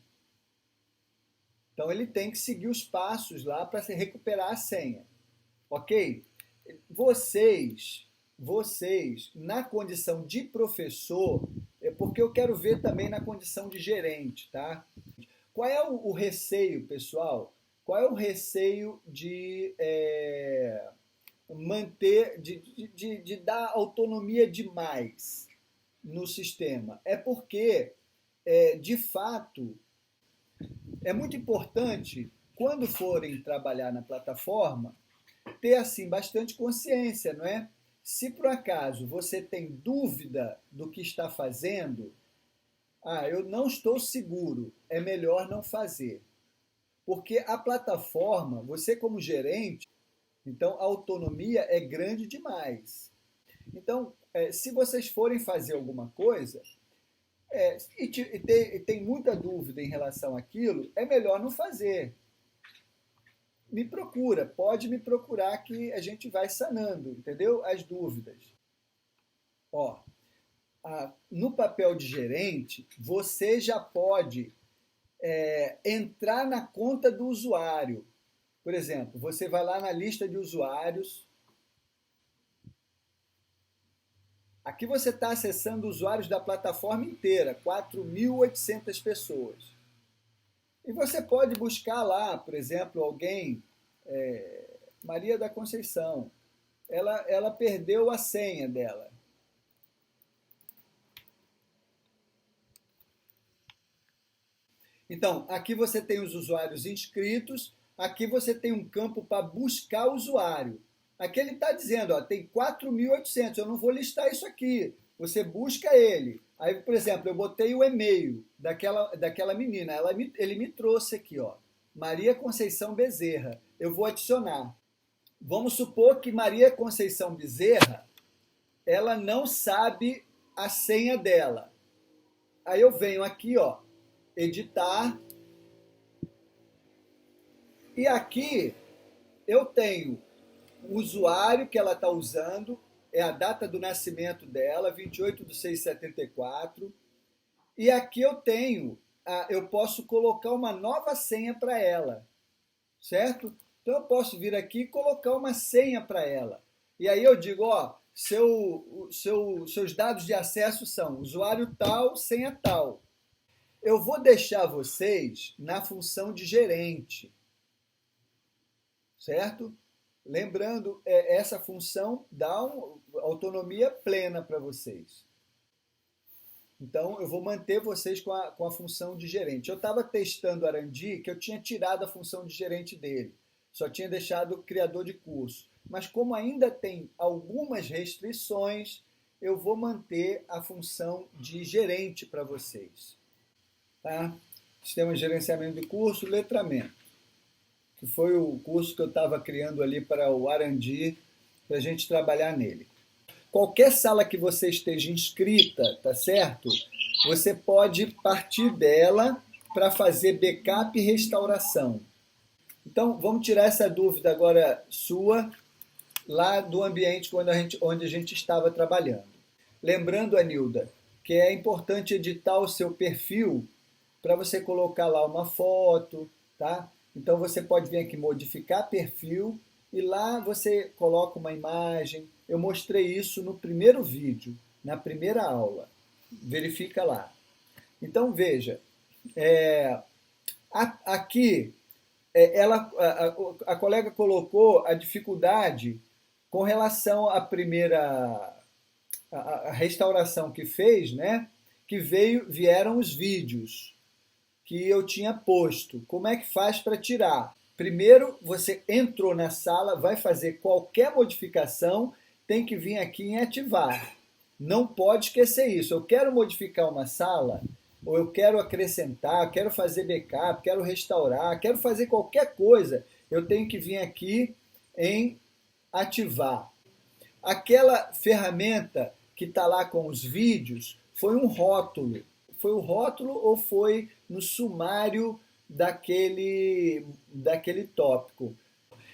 Então, ele tem que seguir os passos lá para recuperar a senha. Ok? Vocês, na condição de professor, porque eu quero ver também na condição de gerente, tá? Qual é o receio, pessoal? Qual é o receio de manter, de dar autonomia demais no sistema? É porque, de fato, é muito importante, quando forem trabalhar na plataforma, ter assim bastante consciência, não é? Se por acaso você tem dúvida do que está fazendo, eu não estou seguro, é melhor não fazer. Porque a plataforma, você como gerente, então a autonomia é grande demais. Então, se vocês forem fazer alguma coisa e tem muita dúvida em relação àquilo, é melhor não fazer. Me procura, pode me procurar que a gente vai sanando, entendeu? As dúvidas. Ó, no papel de gerente, você já pode entrar na conta do usuário. Por exemplo, você vai lá na lista de usuários. Aqui você está acessando usuários da plataforma inteira, 4.800 pessoas. E você pode buscar lá, por exemplo, alguém, Maria da Conceição. Ela perdeu a senha dela. Então, aqui você tem os usuários inscritos, aqui você tem um campo para buscar o usuário. Aqui ele está dizendo, tem 4.800, eu não vou listar isso aqui. Você busca ele. Aí, por exemplo, eu botei o e-mail daquela menina, ele me trouxe aqui, ó, Maria Conceição Bezerra. Eu vou adicionar. Vamos supor que Maria Conceição Bezerra, ela não sabe a senha dela. Aí eu venho aqui, ó, editar, e aqui eu tenho o usuário que ela está usando, é a data do nascimento dela, 28/6/74. E aqui eu tenho, eu posso colocar uma nova senha para ela, certo? Então eu posso vir aqui e colocar uma senha para ela. E aí eu digo, ó, seus dados de acesso são usuário tal, senha tal. Eu vou deixar vocês na função de gerente, certo? Lembrando, essa função dá autonomia plena para vocês. Então, eu vou manter vocês com a função de gerente. Eu estava testando o Arandi, que eu tinha tirado a função de gerente dele. Só tinha deixado o criador de curso. Mas como ainda tem algumas restrições, eu vou manter a função de gerente para vocês. Tá? Sistema de gerenciamento de curso, letramento, que foi o curso que eu estava criando ali para o Arandi, para a gente trabalhar nele. Qualquer sala que você esteja inscrita, tá certo? Você pode partir dela para fazer backup e restauração. Então, vamos tirar essa dúvida agora sua, lá do ambiente onde a gente estava trabalhando. Lembrando, Anilda, que é importante editar o seu perfil para você colocar lá uma foto, tá? Então você pode vir aqui modificar perfil e lá você coloca uma imagem. Eu mostrei isso no primeiro vídeo, na primeira aula. Verifica lá. Então veja, aqui a colega colocou a dificuldade com relação à primeira a restauração que fez, né? Que vieram os vídeos que eu tinha posto. Como é que faz para tirar? Primeiro, você entrou na sala, vai fazer qualquer modificação, tem que vir aqui em ativar. Não pode esquecer isso. Eu quero modificar uma sala, ou eu quero acrescentar, quero fazer backup, quero restaurar, quero fazer qualquer coisa, eu tenho que vir aqui em ativar. Aquela ferramenta que está lá com os vídeos foi um rótulo. Foi o rótulo ou foi no sumário daquele tópico?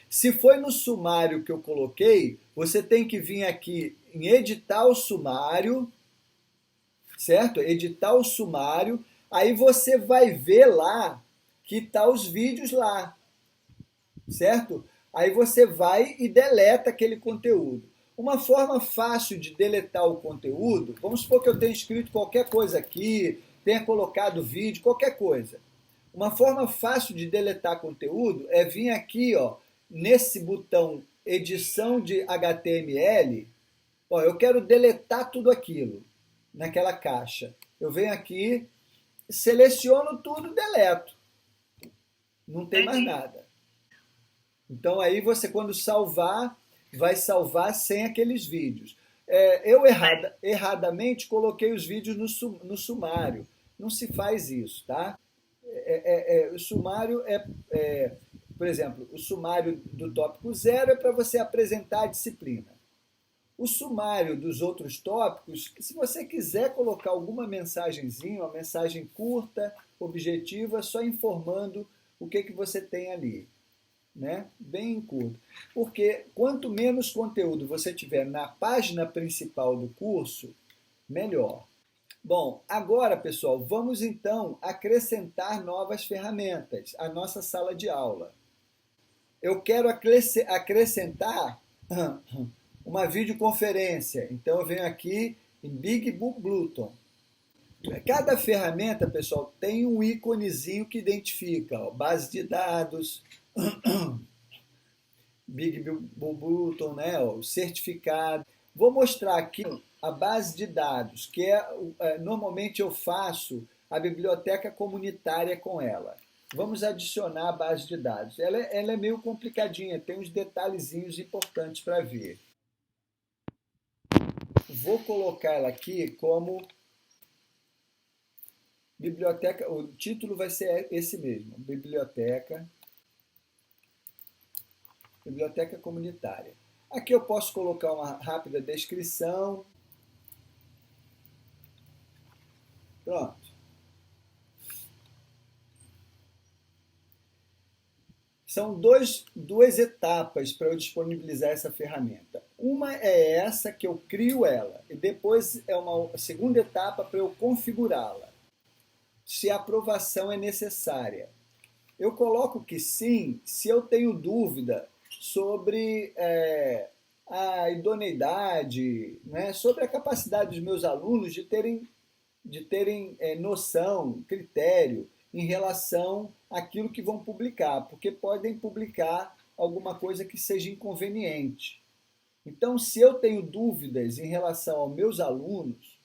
Se foi no sumário que eu coloquei, você tem que vir aqui em editar o sumário, certo? Editar o sumário, aí você vai ver lá que tá os vídeos lá, certo? Aí você vai e deleta aquele conteúdo. Uma forma fácil de deletar o conteúdo, vamos supor que eu tenha escrito qualquer coisa aqui, tenha colocado vídeo, qualquer coisa. Uma forma fácil de deletar conteúdo é vir aqui, ó, nesse botão edição de HTML, ó, eu quero deletar tudo aquilo naquela caixa. Eu venho aqui, seleciono tudo, deleto. Não tem mais nada. Então aí você, quando salvar, vai salvar sem aqueles vídeos. Eu erradamente coloquei os vídeos no sumário. Não se faz isso, tá? O sumário por exemplo, o sumário do tópico 0 é para você apresentar a disciplina. O sumário dos outros tópicos, se você quiser colocar alguma mensagenzinha, uma mensagem curta, objetiva, só informando o que você tem ali. Né? Bem curto. Porque quanto menos conteúdo você tiver na página principal do curso, melhor. Bom, agora, pessoal, vamos então acrescentar novas ferramentas à nossa sala de aula. Eu quero acrescentar uma videoconferência. Então, eu venho aqui em Big Blue Button. Cada ferramenta, pessoal, tem um íconezinho que identifica, ó, base de dados, Big Blue Button, né, ó, o certificado. Vou mostrar aqui a base de dados, que normalmente eu faço a biblioteca comunitária com ela. Vamos adicionar a base de dados. Ela é meio complicadinha, tem uns detalhezinhos importantes para ver. Vou colocar ela aqui como biblioteca, o título vai ser esse mesmo, biblioteca comunitária. Aqui eu posso colocar uma rápida descrição. Pronto. São duas etapas para eu disponibilizar essa ferramenta. Uma é essa que eu crio ela, e depois é uma segunda etapa para eu configurá-la, se a aprovação é necessária. Eu coloco que sim, se eu tenho dúvida sobre a idoneidade, né, sobre a capacidade dos meus alunos de terem noção, critério em relação àquilo que vão publicar, porque podem publicar alguma coisa que seja inconveniente. Então, se eu tenho dúvidas em relação aos meus alunos,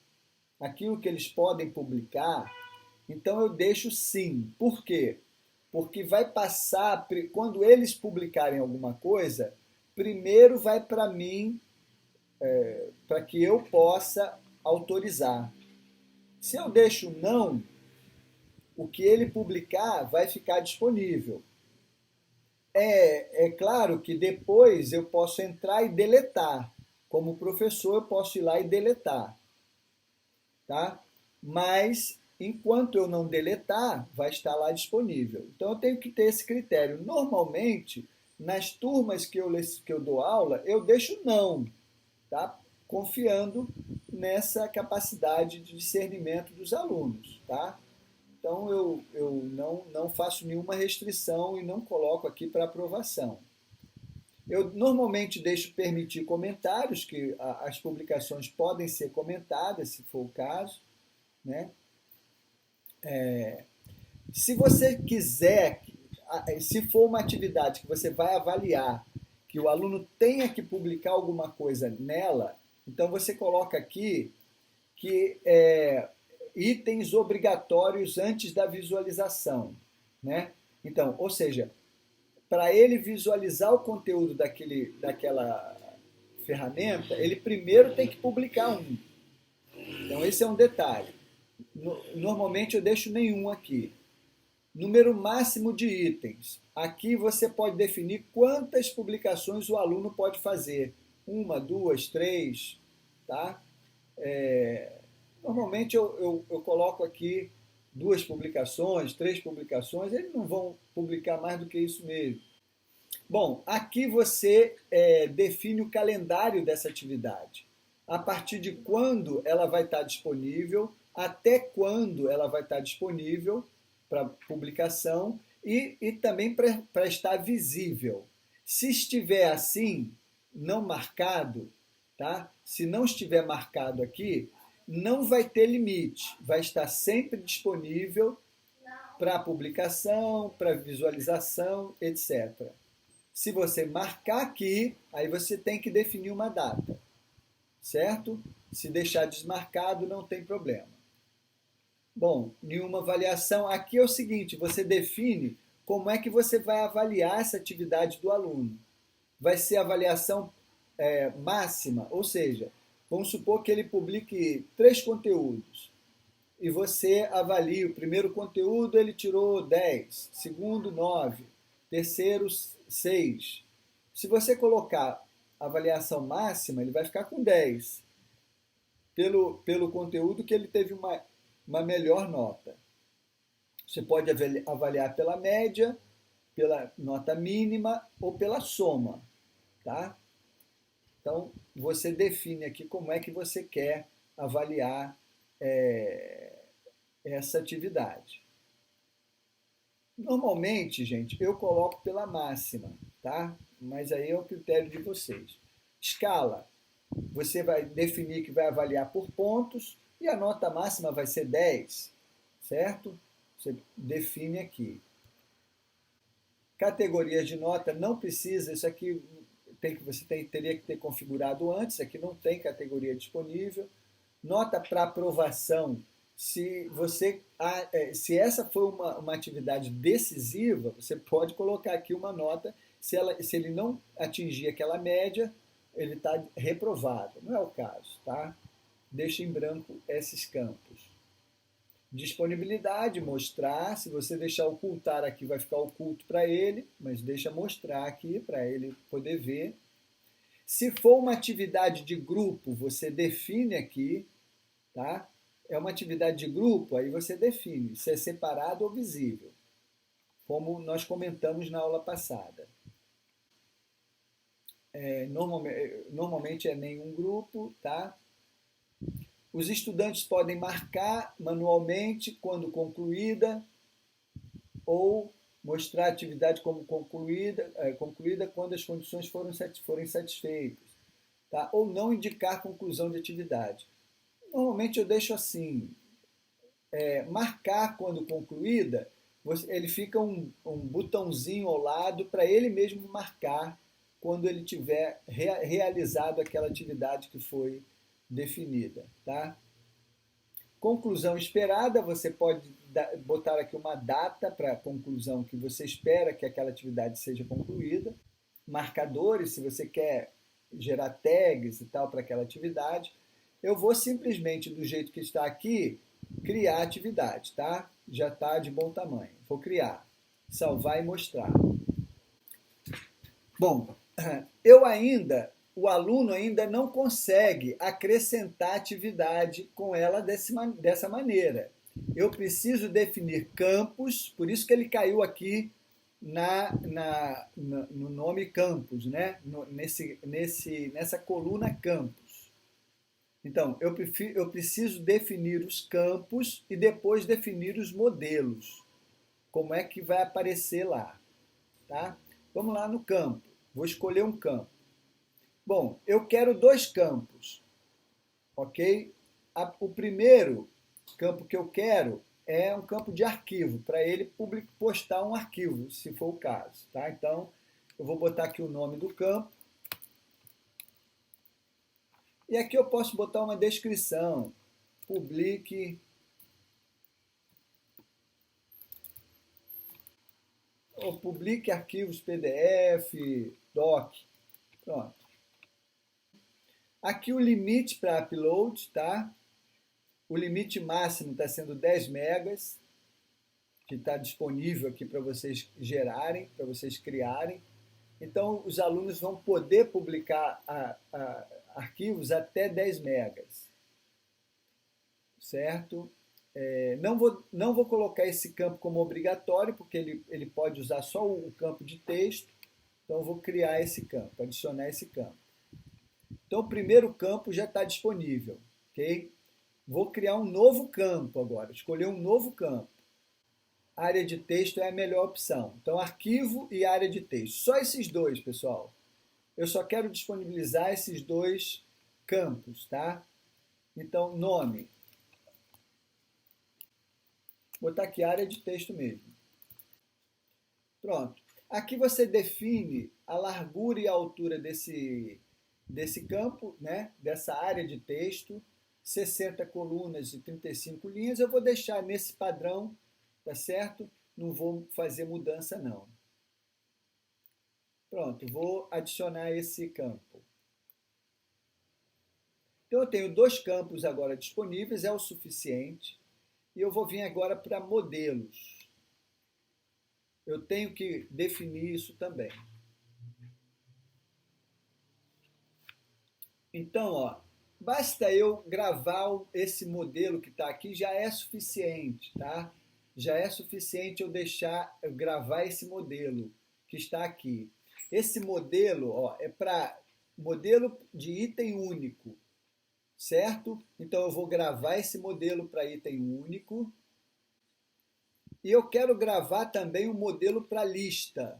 aquilo que eles podem publicar, então eu deixo sim. Por quê? Porque vai passar, quando eles publicarem alguma coisa, primeiro vai para mim, para que eu possa autorizar. Se eu deixo não, o que ele publicar vai ficar disponível. É claro que depois eu posso entrar e deletar. Como professor, eu posso ir lá e deletar. Tá? Mas, enquanto eu não deletar, vai estar lá disponível. Então, eu tenho que ter esse critério. Normalmente, nas turmas que eu dou aula, eu deixo não, tá? Confiando nessa capacidade de discernimento dos alunos. Tá? Então, eu não faço nenhuma restrição e não coloco aqui para aprovação. Eu normalmente deixo permitir comentários, que as publicações podem ser comentadas, se for o caso. Né? Se você quiser, se for uma atividade que você vai avaliar, que o aluno tenha que publicar alguma coisa nela, então você coloca aqui que itens obrigatórios antes da visualização. Né? Então, ou seja, para ele visualizar o conteúdo daquela ferramenta, ele primeiro tem que publicar um. Então, esse é um detalhe. Normalmente eu deixo nenhum aqui. Número máximo de itens. Aqui você pode definir quantas publicações o aluno pode fazer. Uma, duas, três. Tá? Normalmente eu coloco aqui 2 publicações, 3 publicações. Eles não vão publicar mais do que isso mesmo. Bom, aqui você define o calendário dessa atividade. A partir de quando ela vai estar disponível, até quando ela vai estar disponível para publicação e também para estar visível. Se estiver assim, não marcado, tá? Se não estiver marcado aqui, não vai ter limite, vai estar sempre disponível para publicação, para visualização, etc. Se você marcar aqui, aí você tem que definir uma data, certo? Se deixar desmarcado, não tem problema. Bom, nenhuma avaliação. Aqui é o seguinte, você define como é que você vai avaliar essa atividade do aluno. Vai ser avaliação máxima, ou seja, vamos supor que ele publique 3 conteúdos e você avalia o primeiro conteúdo, ele tirou 10, segundo 9, terceiro 6. Se você colocar avaliação máxima, ele vai ficar com 10, pelo conteúdo que ele teve uma melhor nota. Você pode avaliar pela média, pela nota mínima ou pela soma. Tá? Então, você define aqui como é que você quer avaliar essa atividade. Normalmente, gente, eu coloco pela máxima, tá? Mas aí é o critério de vocês. Escala, você vai definir que vai avaliar por pontos e a nota máxima vai ser 10, certo? Você define aqui. Categorias de nota, não precisa, isso aqui você teria que ter configurado antes, aqui não tem categoria disponível. Nota para aprovação, se essa for uma atividade decisiva, você pode colocar aqui uma nota, se ele não atingir aquela média, ele está reprovado. Não é o caso, tá? Deixa em branco esses campos. Disponibilidade, mostrar. Se você deixar ocultar aqui, vai ficar oculto para ele, mas deixa mostrar aqui para ele poder ver. Se for uma atividade de grupo, você define aqui, tá? É uma atividade de grupo, aí você define se é separado ou visível. como nós comentamos na aula passada. Normalmente é nenhum grupo, tá? Os estudantes podem marcar manualmente quando concluída ou mostrar a atividade como concluída quando as condições forem satisfeitas, tá? Ou não indicar conclusão de atividade. Normalmente eu deixo assim, marcar quando concluída, ele fica um botãozinho ao lado para ele mesmo marcar quando ele tiver realizado aquela atividade que foi definida, tá? Conclusão esperada, você pode botar aqui uma data para a conclusão que você espera que aquela atividade seja concluída. Marcadores, se você quer gerar tags e tal para aquela atividade. Eu vou simplesmente, do jeito que está aqui, criar a atividade, tá? Já está de bom tamanho. Vou criar, salvar e mostrar. Bom, o aluno ainda não consegue acrescentar atividade com ela dessa maneira. Eu preciso definir campos, por isso que ele caiu aqui no nome campos, né? Nessa coluna campos. Então, eu preciso definir os campos e depois definir os modelos. Como é que vai aparecer lá, tá? Vamos lá no campo. Vou escolher um campo. Bom, eu quero 2 campos, ok? O primeiro campo que eu quero é um campo de arquivo, para ele postar um arquivo, se for o caso, tá? Então, eu vou botar aqui o nome do campo. E aqui eu posso botar uma descrição. Publique arquivos PDF, doc. Pronto. Aqui o limite para upload, tá? O limite máximo está sendo 10 megas, que está disponível aqui para vocês gerarem, para vocês criarem. Então, os alunos vão poder publicar arquivos até 10 megas, certo? Não vou colocar esse campo como obrigatório, porque ele pode usar só o campo de texto, então eu vou criar esse campo, adicionar esse campo. Então, o primeiro campo já está disponível, ok? Vou criar um novo campo agora, escolher um novo campo. Área de texto é a melhor opção. Então, arquivo e área de texto. Só esses dois, pessoal. Eu só quero disponibilizar esses 2 campos, tá? Então, nome. Vou botar aqui área de texto mesmo. Pronto. Aqui você define a largura e a altura desse campo, né? Dessa área de texto. 60 colunas e 35 linhas. Eu vou deixar nesse padrão, tá certo? Não vou fazer mudança, não. Pronto, vou adicionar esse campo. Então, eu tenho 2 campos agora disponíveis, é o suficiente. E eu vou vir agora para modelos. Eu tenho que definir isso também. Então, ó, basta eu gravar esse modelo que está aqui, já é suficiente, tá? Já é suficiente eu gravar esse modelo que está aqui. Esse modelo, ó, é para modelo de item único, certo? Então, eu vou gravar esse modelo para item único. E eu quero gravar também um modelo para lista.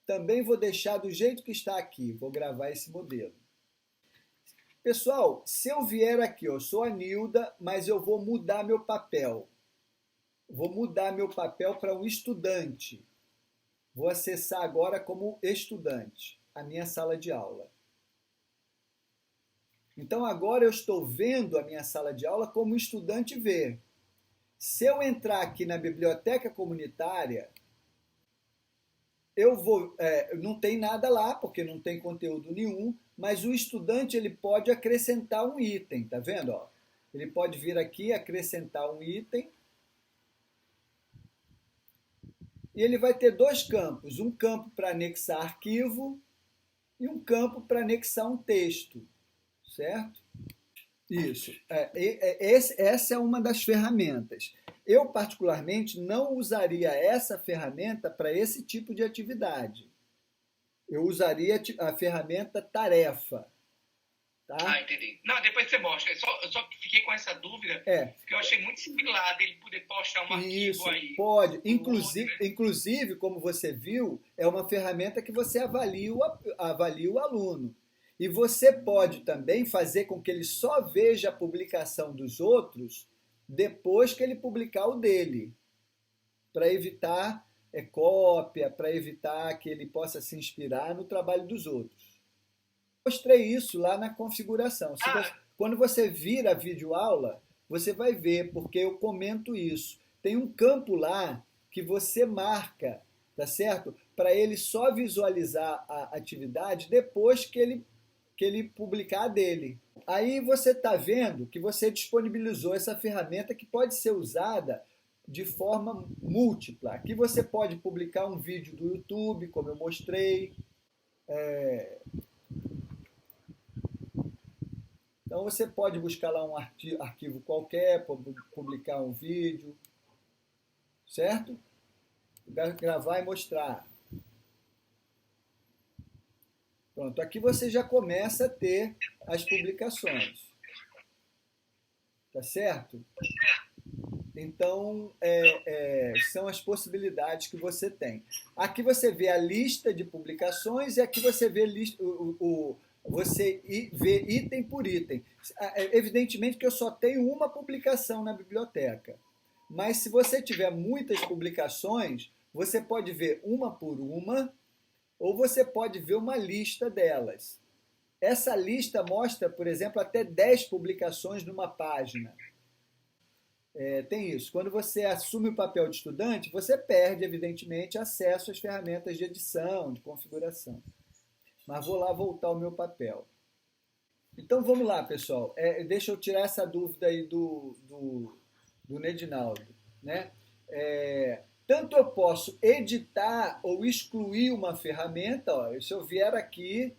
Também vou deixar do jeito que está aqui. Vou gravar esse modelo. Pessoal, se eu vier aqui, eu sou a Nilda, mas eu vou mudar meu papel. Vou mudar meu papel para um estudante. Vou acessar agora como estudante a minha sala de aula. Então, agora eu estou vendo a minha sala de aula como o estudante vê. Se eu entrar aqui na biblioteca comunitária, não tem nada lá, porque não tem conteúdo nenhum, mas o estudante ele pode acrescentar um item, tá vendo? Ó? Ele pode vir aqui acrescentar um item e ele vai ter 2 campos, um campo para anexar arquivo e um campo para anexar um texto, certo? Isso. Essa é uma das ferramentas. Eu, particularmente, não usaria essa ferramenta para esse tipo de atividade. Eu usaria a ferramenta tarefa, Ah, tá? entendi. Não, depois você mostra. Eu só fiquei com essa dúvida, É, porque eu achei muito similar dele poder postar um arquivo isso, aí pode. pro Word, Inclusive, né? inclusive, como você viu, é uma ferramenta que você avalia o aluno. E você pode também fazer com que ele só veja a publicação dos outros depois que ele publicar o dele, para evitar cópia, para evitar que ele possa se inspirar no trabalho dos outros. Mostrei isso lá na configuração. Ah, Quando você vira a videoaula, você vai ver, porque eu comento isso. Tem um campo lá que você marca, tá certo? Para ele só visualizar a atividade depois que ele publicar a dele. Aí você está vendo que você disponibilizou essa ferramenta que pode ser usada de forma múltipla. Aqui você pode publicar um vídeo do YouTube, como eu mostrei. Então você pode buscar lá um arquivo qualquer, publicar um vídeo, certo? Gravar e mostrar. Pronto, aqui você já começa a ter as publicações, tá certo? Então, são as possibilidades que você tem. Aqui você vê a lista de publicações e aqui você vê, você vê item por item. Evidentemente que eu só tenho uma publicação na biblioteca, mas se você tiver muitas publicações, você pode ver uma por uma ou você pode ver uma lista delas. Essa lista mostra, por exemplo, até 10 publicações numa página. Tem isso. Quando você assume o papel de estudante, você perde, evidentemente, acesso às ferramentas de edição, de configuração. Mas vou lá voltar ao meu papel. Então vamos lá, pessoal. Deixa eu tirar essa dúvida aí do Nedinaldo. Né? Tanto eu posso editar ou excluir uma ferramenta. Ó, se eu vier aqui,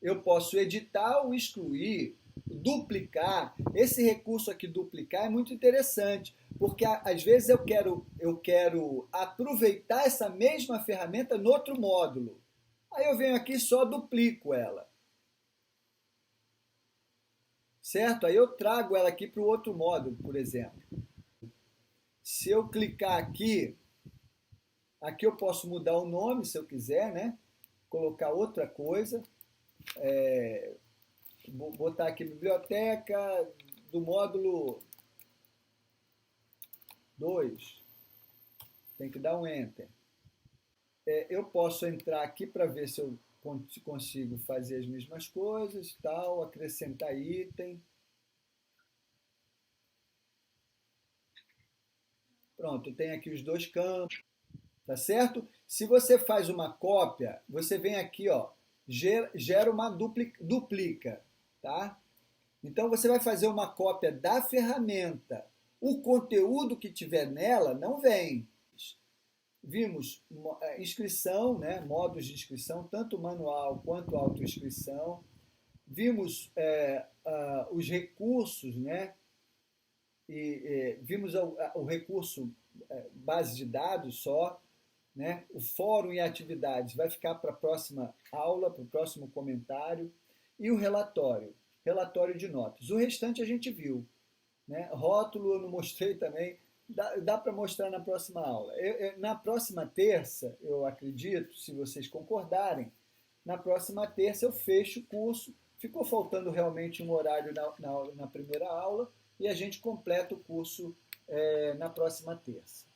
eu posso editar ou excluir, duplicar. Esse recurso aqui, duplicar, é muito interessante, porque às vezes eu quero aproveitar essa mesma ferramenta no outro módulo. Aí eu venho aqui e só duplico ela, certo? Aí eu trago ela aqui para o outro módulo, por exemplo. Se eu clicar aqui, aqui eu posso mudar o nome se eu quiser, né? Colocar outra coisa. Vou botar aqui biblioteca do módulo 2. Tem que dar um Enter. Eu posso entrar aqui para ver se eu consigo fazer as mesmas coisas, tal, acrescentar item. Pronto, tem aqui os dois campos, tá certo? Se você faz uma cópia, você vem aqui, ó, gera uma duplica, tá? Então você vai fazer uma cópia da ferramenta. O conteúdo que tiver nela não vem. Vimos inscrição, né, modos de inscrição, tanto manual quanto autoinscrição. Vimos os recursos, né, vimos o recurso base de dados só, né, o fórum e atividades vai ficar para a próxima aula, para o próximo comentário, e o relatório de notas. O restante a gente viu. Né? Rótulo eu não mostrei também, dá para mostrar na próxima aula. Na próxima terça, eu acredito, se vocês concordarem, na próxima terça eu fecho o curso. Ficou faltando realmente um horário na primeira aula e a gente completa o curso na próxima terça.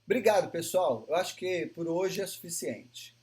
Obrigado, pessoal. Eu acho que por hoje é suficiente.